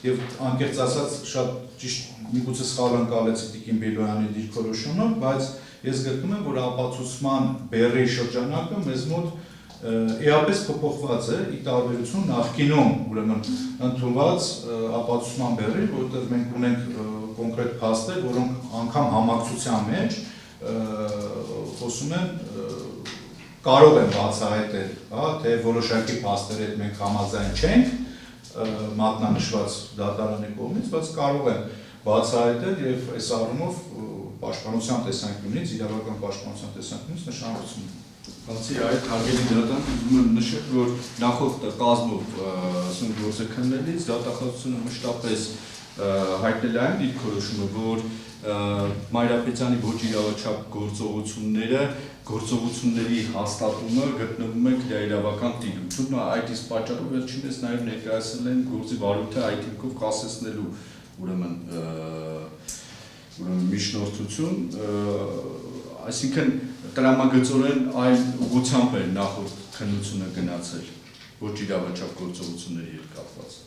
եւ անկեղծ ասած շատ ճիշտ միգուցե սխալ անցալեցի Տիկին Բելոյանի դիրքորոշումը, բայց ես գտնում եմ, որ ապացուցման բեռի շրջանակը մեզ մոտ էապես փոփոխված է ի տարբերություն նախկինում ուրեմն ընդունված ապացուցման բեռի, որովհետեւ մենք ունենք կոնկրետ փաստեր, որոնք անգամ համակցության մեջ խոսում են կարող են բացահայտել, հա, թե որոշակի փաստերի հետ մենք համաձայն չենք մատնանշված դատարանի կողմից, բայց կարող են բացահայտել եւ այս առումով պաշտպանության տեսանկյունից, իրավական պաշտպանության տեսանկյունից նշանակություն ունի։ Բացի այդ, հարգելի դատարան, ուզում եմ նշել, որ նախորդ կազմով ասում գործը քննելիս դատախազությունը մշտապես հայտնել է այն դիրքորոշումը, որ Մանրապետյանի ոչ իրավաչափ գործողությունների հաստատումը գտնվում է քրեաիրավական տիրույթում, այդ իսկ պատճառով վերջինս նաև ներկայացել են գործի վարույթը այդ հիմքով կասեցնելու ուրեմն միջնորդություն, այսինքն տրամագծորեն այլ ուղղությամբ էր նախորդ քննությունը գնացել, ոչ իրավաչափ գործողությունների հետ կապված։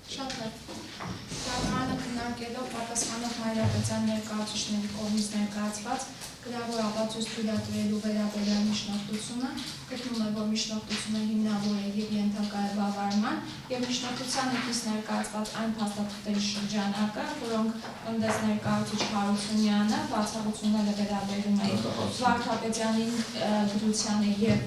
Շատ լավ։ Դատարանը քննարկելով պատասխանող Հայրապետյան ներկայացուցիչների կողմից ներկայացված գրավոր ապացույց թույլատրելու վերաբերյալ միջնորդությունը, գտնում է, որ միջնորդությունը հիմնավոր է և ենթակա է բավարարման, և միջնորդության հետից ներկայացված այն փաստաթղթերի շրջանակը, որոնք ընդես ներկայացուցիչ Հարությունյանը բացառությունները վերաբերում էին Վարդապետյանի գրությանը և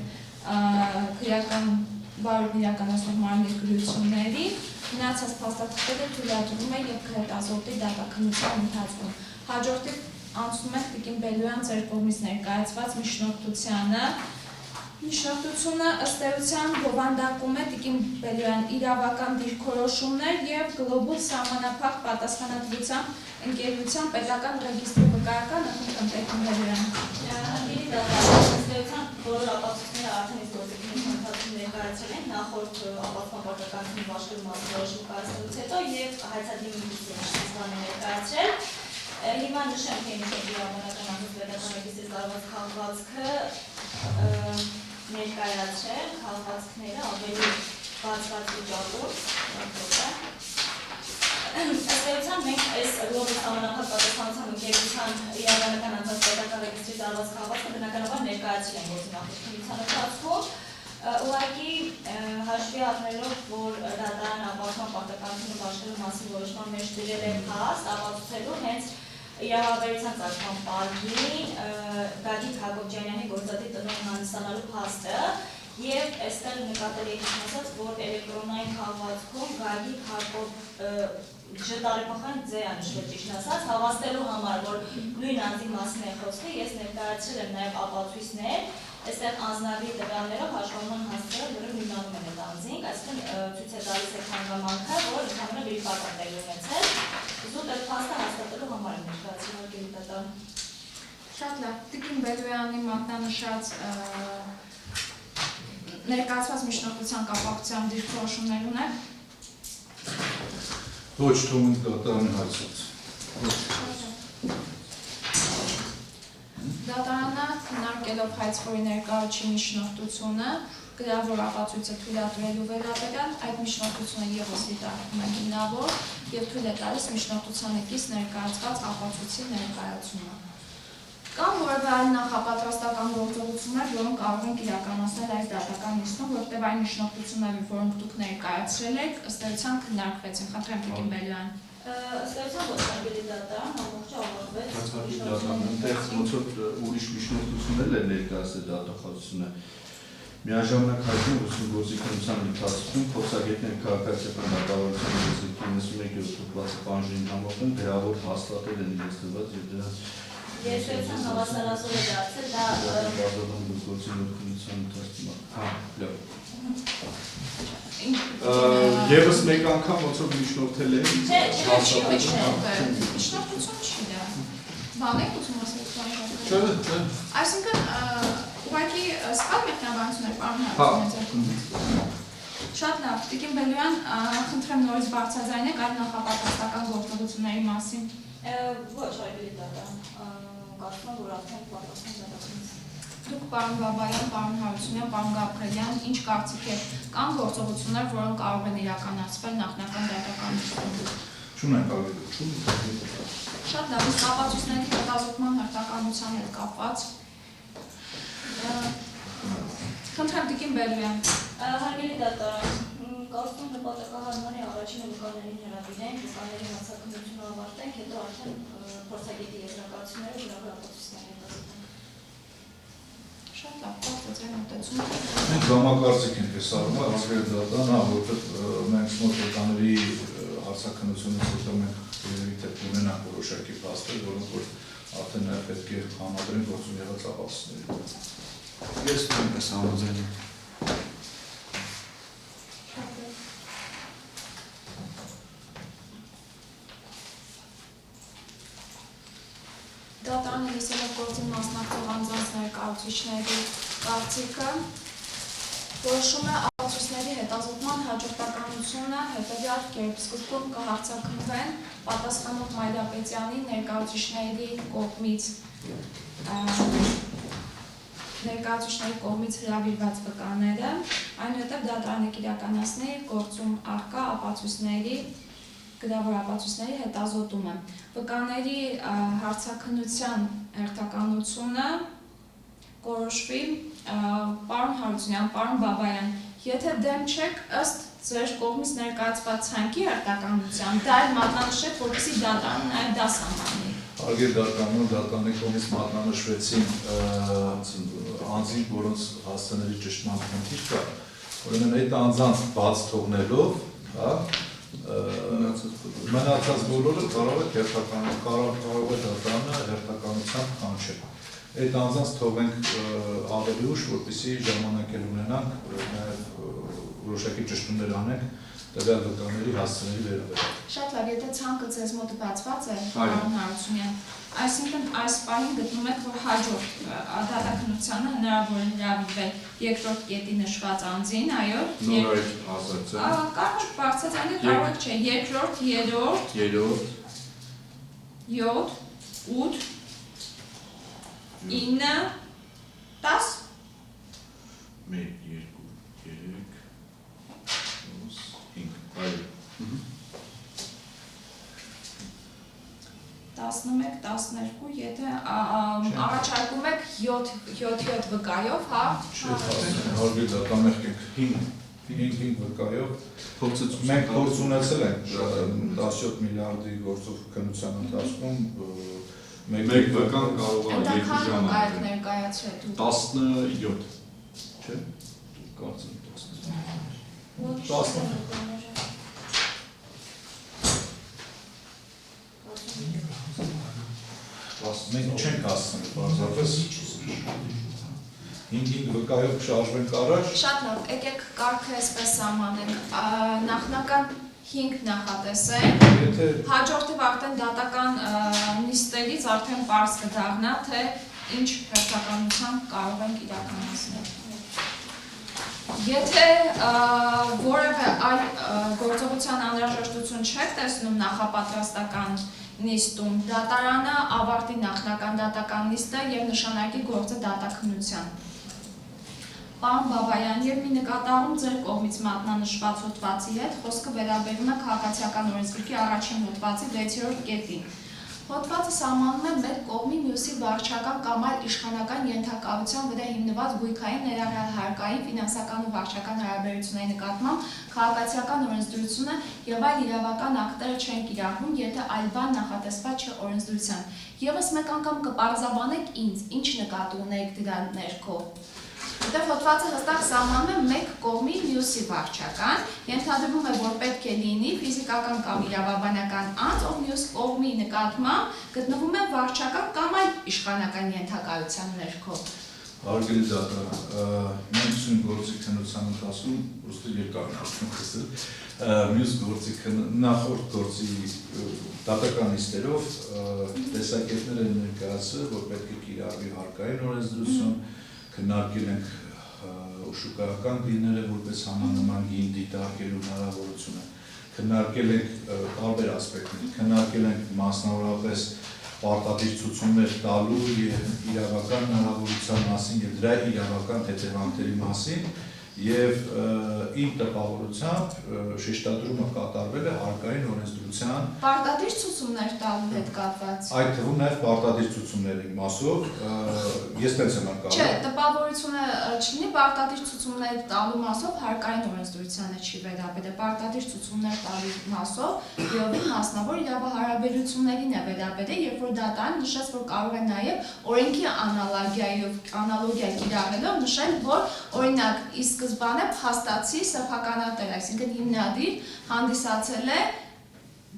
քրեական բարույթն իրականացնող մարմնի գրությունների, մնացած փաստաթղթերը թույլատրվում է և հետազոտի դատաքննության ընթացքում։ Հաջորդի անցնում ենք Տիկին Բելոյան ձեր կողմից ներկայացված միջնորդությանը։ Միջնորդությունը ըստ էության բովանդակում է Տիկին Բելոյան իրավական դիրքորոշումներ և գլոբալ սահմանափակ պատասխանատվությամբ ընկերության պետական ռեգիստրի վկայական ըմբռնում Տիկին Բելոյան։ Հարգելի դատարան, ըստ էության բոլոր ապացույցները արդեն իսկ գործիքների ընթացքում ներկայացել են նախորդ ապացման պարտականությունների բաշխելու մասին որոշում կայացնելուց հետո և հայցադիմի բանը ներկայացրել։ Հիմա նշեմ, թե ինչ է իրավաբանական պետական ռեգիստրի զարված քաղվածքը ներկայացրել, քաղվածքները ավելի բացված վիճակում։ Ըստ էության մենք այս գլոբալ սահմանափակ պատասխանատվության ընկերության իրավաբանական անձանց պետական ռեգիստրի զարված քաղվածքը բնականաբար ներկայացրել են գործի նախորդ քննության ընթացքում։ Ուղղակի հաշվի առնելով, որ դատարանը ապացման պարտականությունը բաշխելու մասին որոշման մեջ դրել է փաստ, ապացուցելու հենց իրավաբերության ծագման պարգին Գագիկ Հակոբյանյանի գործադիր տնօրեն հանդիսանալու փաստը եւ այստեղ նկատել եք ասած, որ էլեկտրոնային քաղվածքում Գագիկ Հակոբ Ջ-տարեփոխան ձեա նշվել ճիշտ ասած, հավաստելու համար, որ նույն անձի մասին է խոսքը, ես ներկայացրել եմ նաև ապացույցներ, այստեղ անձնագրի տվյալներով հաշվառման հասցրել, որը նույնանում են այդ անձին, այսինքն ցույց է տալիս այդ հանգամանքը, որ ընդհանրապես վերիֆիկացիա տեղի ունեցել, զուտ այդ փաստը հաստատելու համար եմ ներկայացրել հարգելի դատարան։ Շատ լավ, Տիկին Բելոյանի մատնանշած ներկայացված միջնորդության կապակցությամբ դիրքորոշումներ ունեք։ Ոչ, թվում ենք դատարանի հայցած։ Դատարանը քննարկելով հայցքորի ներկայացուցիչի միջնորդությունը, գրավոր ապացույցը թույլատրելու վերաբերյալ, այդ միջնորդությունը ևս դիտարկվում է հիմնավոր և թույլ է տալիս միջնորդությանը կից ներկայացված ապացույցի ներկայացումը։ Կան որևէ այլ նախապատրաստական գործողություններ, որոնք կարող ենք իրականացնել այս դատական նիստում, որտեղ այն միջնորդությունները, որոնք դուք ներկայացրել եք, ըստ էության քննարկվեցին։ Խնդրեմ Տիկին Բելոյան։ Ըստ էության ոչ հարգելի դատարան, ամբողջը ավարտվեց։ Հարգելի դատարան, այնտեղ ոնց որ ուրիշ միջնորդություններ են ներկայացել դատախազությունը։ Միաժամանակ հայտնի ուսումնագործի քննության ընթացքում փորձագետները քաղաքացիական դատավարության եզրի 91-րդ հոդվածի բանջարին համախմբում գրավոր հաստատել են իրենց դրված եւ դրա Ես էության հավասարազոր է դարձել, դա բազական գործի քննության ընթացքում։ Հա, լավ։ Եվս մեկ անգամ ոնց որ միջնորդել են։ Չէ, չի միջնորդել։ Միջնորդություն չի դա։ Բան եք ուզում ասել։ Չէ։ Այսինքն ուղղակի սխալ մեկնաբանություն է պարոն Հարությունյան։ Շատ լավ, Տիկին Բելոյան, խնդրեմ նորից բարձրաձայնեք այլ նախապատրաստական գործողությունների մասին։ Ոչ հարգելի դատարան, կարծում եմ, որ արդեն պատասխան դատախազություն։ Դուք պարոն Բաբայան, պարոն Հարությունյան, պարոն Գաբրելյան, ինչ կարծիք եք, կան գործողություններ, որոնք կարող են իրականացվել նախնական դատական նիստում։ Չունենք ավելի։ Շատ լավ, իսկ ապացույցների հետազոտման հերթականության հետ կապված։ Խնդրեմ Տիկին Բելոյան։ Հարգելի դատարան, կարծում եմ նպատակահարմար է առաջինը վկաներին հրավիրենք, վկաների հանցաքննությունը ավարտենք, հետո արդեն փորձագետի եզրակացությունները գրավոր ապացույցներ հետազոտենք։ Շատ լավ, բացը ձեր մոտեցումը։ Մենք համակարծիք ենք այս առումով, հարգելի դատարան, որովհետև մենք մոտ վկաների հանցաքննությունից հետո մենք երևի ունենանք որոշակի փաստեր, որոնք որ արդեն նաև պետք է համադրեն գործուն եղած ապացույցներին։ Ես նույնպես համաձայն եմ։ Դատարանը լսելով գործին մասնակցող անձանց ներկայացուցիչների կարծիքը որոշում է ապացույցների հետազոտման հաջորդականությունը հետևյալ շատ կերպ սկզբում կհարցակնվեն պատասխանող Մայրապետյանի ներկայացուցիչների կողմից հրավիրված վկաները, այնուհետև դատարանը կիրականացնի գործում առկա ապացույցների գրավոր ապացույցների հետազոտումը։ Վկաների հարցաքննության հերթականությունը կորոշվի պարոն Հարությունյան, պարոն Բաբայան, եթե դեմ չեք ըստ ձեր կողմից ներկայացված ցանկի հերթականության, դա էլ մատնանշեք, որպեսզի դատարանը նաև դա սահմանի։ Արգել դատարանի կողմից մատնանշվեցին անձինք, որոնց հասցեների ճշտման խնդիր կա, ուրեմն այդ անձանց բաց թողնելով, մնացած բոլորը կարող է դատարանը հերթականությամբ կանչել։ Այդ անձանց թողենք ավելի ուշ, որպեսզի ժամանակ էլ ունենանք նաև որոշակի ճշտումներ անենք տվյալ վկաների հասցեների վերաբերյալ։ Շատ լավ, եթե ցանկը ձեզ մոտ բացված է, պարոն Հարությունյան, այսինքն այս պահին գտնում եք, որ հաջորդ դատաքննությանը հնարավոր է հրավիրվել երկրորդ կետի նշված անձին, այո։ Նոր այդ ասած է։ Կարող բարձրացնել կարող չէ, երկրորդ, երրորդ, 7, 8, 9, 10 1, 2, 3, 4, 5, այո։ 11, 12, եթե առաջարկում եք 7 վկայով, հա։ Հարգելի դատամերկենք 5 վկայով, մենք փորձ ունեցել ենք 17 միլիարդի գործով քննության ընթացքում, մեկ վկան կարող է երկու ժամանակ ներկայացրել 17, չէ՞, կարծեմ 10 մենք չենք հասցնել բարձրապես 5 վկայով շարժվենք առաջ։ Շատ լավ, եկեք կարգը այսպես սահմանենք, նախնական 5 նախատեսենք, հաջորդիվ արդեն դատական նիստերից արդեն պարզ կդառնա, թե ինչ հերթականությամբ կարող ենք իրականացնել։ Եթե որևէ այլ գործողության անհրաժեշտություն չեք տեսնում նախապատրաստական նիստում, դատարանը ավարտի նախնական դատական նիստը և նշանակի գործը դատաքննության։ Պարոն Բաբայան, եւ մի նկատառում ձեր կողմից մատնանշված հոդվածի հետ խոսքը վերաբերում է քաղաքացիական օրենսգրքի առաջին հոդվածի 6-րդ կետին։ Հոդվածը սահմանում է մեր կողմի մյուսի վարչական կամ այլ իշխանական ենթակայության վրա հիմնված գույքային, ներառյալ հարկային, ֆինանսական ու վարչական հարաբերությունների նկատմամբ քաղաքացիական օրենսդրությունը եւ այլ իրավական ակտերը չեն կիրառվում, եթե այլ բան նախատեսված չէ օրենսդրության։ Եվս մեկ անգամ կպարզաբանեք ինձ, ինչ նկատի ունեք դրա ներքո։ Որտեղ հոդվածը հստակ սահմանում է մեկ կողմի մյուսի վարչական, ենթադրվում է, որ պետք է լինի ֆիզիկական կամ իրավաբանական անձ, ով մյուս կողմի նկատմամբ գտնվում է վարչական կամ այլ իշխանական ենթակայության ներքո։ Հարգելի դատարան, մենք գործի քննության ընթացքում ուստի երկար խոսել, մյուս գործի նախորդ գործի դատական նիստերով տեսակետներ են ներկայացրել, որ պետք է կիրառվի հարկային օրենսդրություն, քննարկել ենք շուկայական գինները որպես համանման գին դիտարկելու հնարավորությունը, քննարկել ենք տարբեր ասպեկտներ, քննարկել ենք մասնավորապես պարտադիր ցուցումներ տալու եւ իրավական հնարավորության մասին եւ դրա իրավական հետևանքների մասին եւ իմ տպավորությամբ շեշտադրումը կատարվել է հարկային օրենսդրության պարտադիր ցուցումներ տալու հետ կապված։ Այդ թվում նաեւ պարտադիր ցուցումների մասով ես տենց եմ անկարում։ Չէ, տպավորությունը չլինի պարտադիր ցուցումներ տալու մասով հարկային օրենսդրությանը չի վերաբերել, պարտադիր ցուցումներ տալու մասով ԵՕ-ի մասնավոր իրավահարաբերություններին է վերաբերել, երբ որ դատարանը նշեց, որ կարող է նաեւ օրենքի անալոգիա կիրառելով նշել, որ օրինակ ի սկզբանե փաստացի սեփականատեր, այսինքն հիմնադիր հանդիսացել է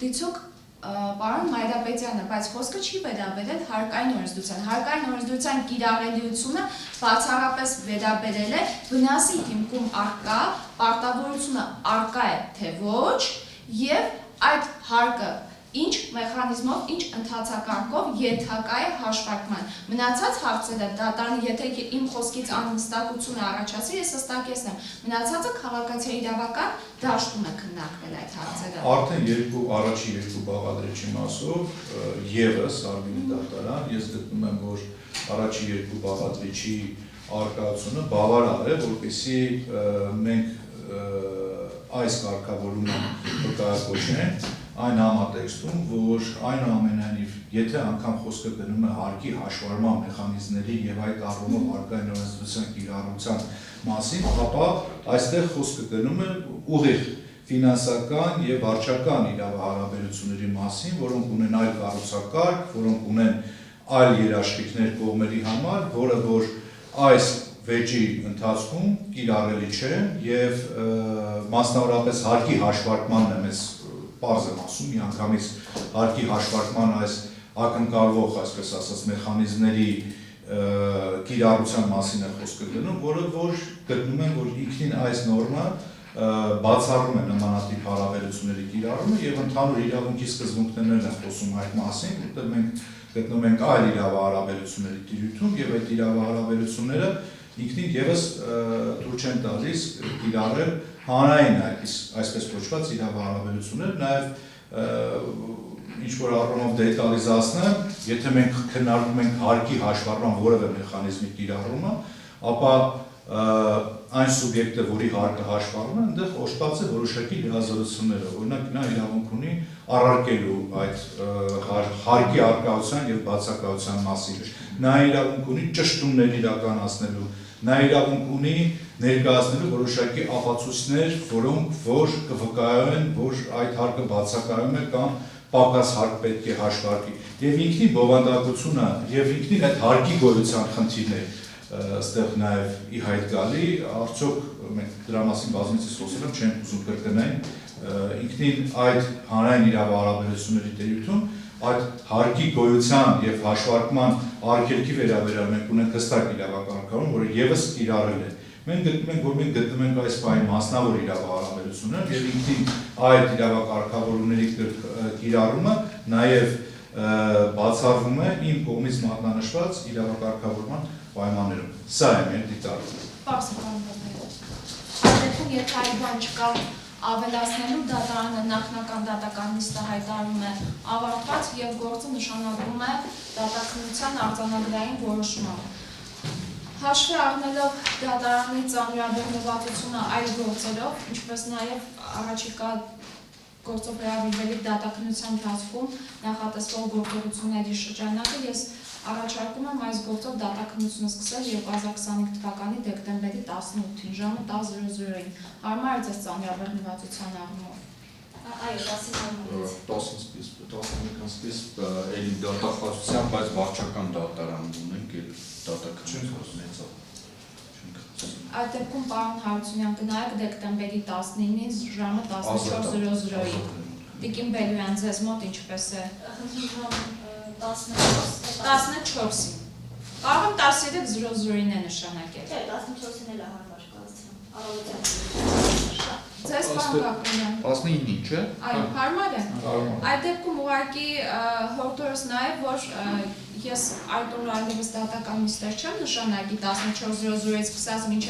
դիցուկ պարոն Մայրապետյանը, բայց խոսքը չի վերաբերել հարկային օրենսդրության։ Հարկային օրենսդրության կիրառելիությունը բացառապես վերաբերել է վնասի հիմքում առկա, պարտավորությունը առկա է թե ոչ, եւ այդ հարկը ինչ մեխանիզմով, ինչ ընթացակարգով ենթակա է հաշվարկման։ Մնացած հարցերը դատարանի, եթե իմ խոսքից անհստակություն առաջացի, ես հստակեցնեմ, մնացածը քաղաքացիական իրավական դաշտում է քննարկվել այդ հարցերը։ Արդեն առաջի երկու բաղադրիչի մասով եւս Արմինի դատարան, ես գտնում եմ, որ առաջի երկու բաղադրիչի արկայությունը բավարար է, որպեսզի մենք այս կարգավորումը վկայակոչենք այն համատեքստում, որ այնուամենայնիվ, եթե անգամ խոսքը գնում է հարկի հաշվառման մեխանիզմների եւ այդ առումով հարկային օրենսդրության կիրառության մասին, ապա այստեղ խոսքը գնում է ուղիղ ֆինանսական եւ վարչական իրավահարաբերությունների մասին, որոնք ունեն այլ կառուցակարգ, որոնք ունեն այլ երաշխիքներ կողմերի համար, որը որ այս վեճի ընթացքում կիրառելի չէ եւ մասնավորապես հարկի հաշվարկմանն է մեզ պարզ եմ ասում, միանգամից հարկի հաշվարկման այս ակնկալվող, այսպես ասած, մեխանիզմների կիրառության մասին է խոսքը գնում, որը որ գտնում են, որ ինքնին այս նորմը բացառում է նմանատիպ հարաբերությունների կիրառումը եւ ընդհանուր իրավունքի սկզբունքներն են խոսում այդ մասին, որտեղ մենք գտնում ենք այլ իրավահարաբերությունների տիրույթում եւ այդ իրավահարաբերությունները ինքնին եւս թույլ չեն տալիս կիրառել հանրային այսպես կոչված իրավահարաբերություններ, նաեւ ինչ որ առումով դետալիզացնեմ, եթե մենք քննարկում ենք հարկի հաշվառման որևէ մեխանիզմի կիրառումը, ապա այն սուբյեկտը, որի հարկը հաշվառվում է, այնտեղ օժտված է որոշակի լիազորությունները, օրինակ նա իրավունք ունի առարկելու այդ հարկի արկայության եւ բացակայության մասին, նա իրավունք ունի ճշտումներ իրականացնելու, նա իրավունք ունի ներկայացնելու որոշակի ապացույցներ, որոնք որ կվկայեն, որ այդ հարկը բացակայում է կամ պակաս հարկ պետք է հաշվարկի։ Եվ ինքնին բովանդակությունը եւ ինքնին այդ հարկի գոյության խնդիրն է այստեղ նաեւ ի հայտ գալի, արդյոք մենք դրա մասին բազմիցս խոսել եմ, չենք ուզում կրկնել, ինքնին այդ հանրային իրավահարաբերությունների տերությունում այդ հարկի գոյության եւ հաշվարկման արգելքի վերաբերյալ մենք ունենք հստակ իրավակարգավորում, որը եւս կիրառել է։ Մենք գտնում ենք, որ մենք գտնում ենք այս բանի մասնավոր իրավահարաբերություններ եւ ինքնին այդ իրավակարգավորումների կիրառումը նաեւ բացառվում է իմ կողմից մատնանշված իրավակարգավորման պայմաններում։ Սա է մեր դիտարկումը։ Պարզ է, պարոն Բաբայով։ Եթե այլ բան չկա ավելացնելու, դատարանը նախնական դատական նիստը հայտարարում է ավարտված եւ գործը նշանակվում է դատաքննության արձանագրային որոշմամբ։ Հաշվի առնելով դատարանի ծանրաբեռնվածությունը այլ գործերով, ինչպես նաեւ առաջիկա գործով վերաբերվելիք դատաքննության ընթացքում նախատեսվող գործողությունների շրջանակը, ես առաջարկում եմ այս գործով դատաքննությունը սկսել 2025 թվականի դեկտեմբերի 18-ին ժամը 10:00-ին։ Հարմար է ձեզ ծանրաբեռնվածության առումով։ Այո, 10-ական սկիզբ էլի դատախազության, բայց վարչական դատարան ունենք, էլ դատաքննություն մեծա։ Այդ դեպքում պարոն Հարությունյան կնայեք դեկտեմբերի 19-ին ժամը 14:00-ին։ Տիկին Բելոյան, ձեզ մոտ ինչպես է։ 14-ին։ Կարող եմ 13:00-ին է նշանակել։ Չէ, 14-ին էլ է հարմար կազմում։ Առավոտյան։ Ձեզ պարոն Գաբրելյան։ 19-ին, չէ։ Այո, հարմար է։ Այդ դեպքում ուղղակի հորդորս նաև, որ ես այդ օրը այլևս դատական նիստեր չեմ նշանակի 14:00-ից սկսած մինչև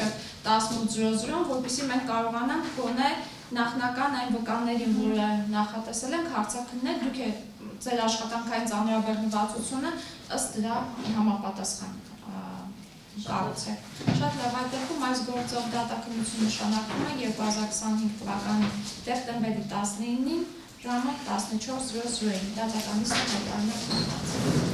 18:00, որպեսզի մենք կարողանանք գոնե նախնական այն վկաներին, որը նախատեսել ենք, հարցաքննել, դուք ձեր աշխատանքային ծանրաբեռնվածությունը ըստ դրա համապատասխան կառուցեք։ Շատ լավ, այդ դեպքում այս գործով դատաքննություն նշանակվում է 2025 թվականի դեկտեմբերի 19-ին ժամը 14:00-ին դատական նիստը հայտարարել է։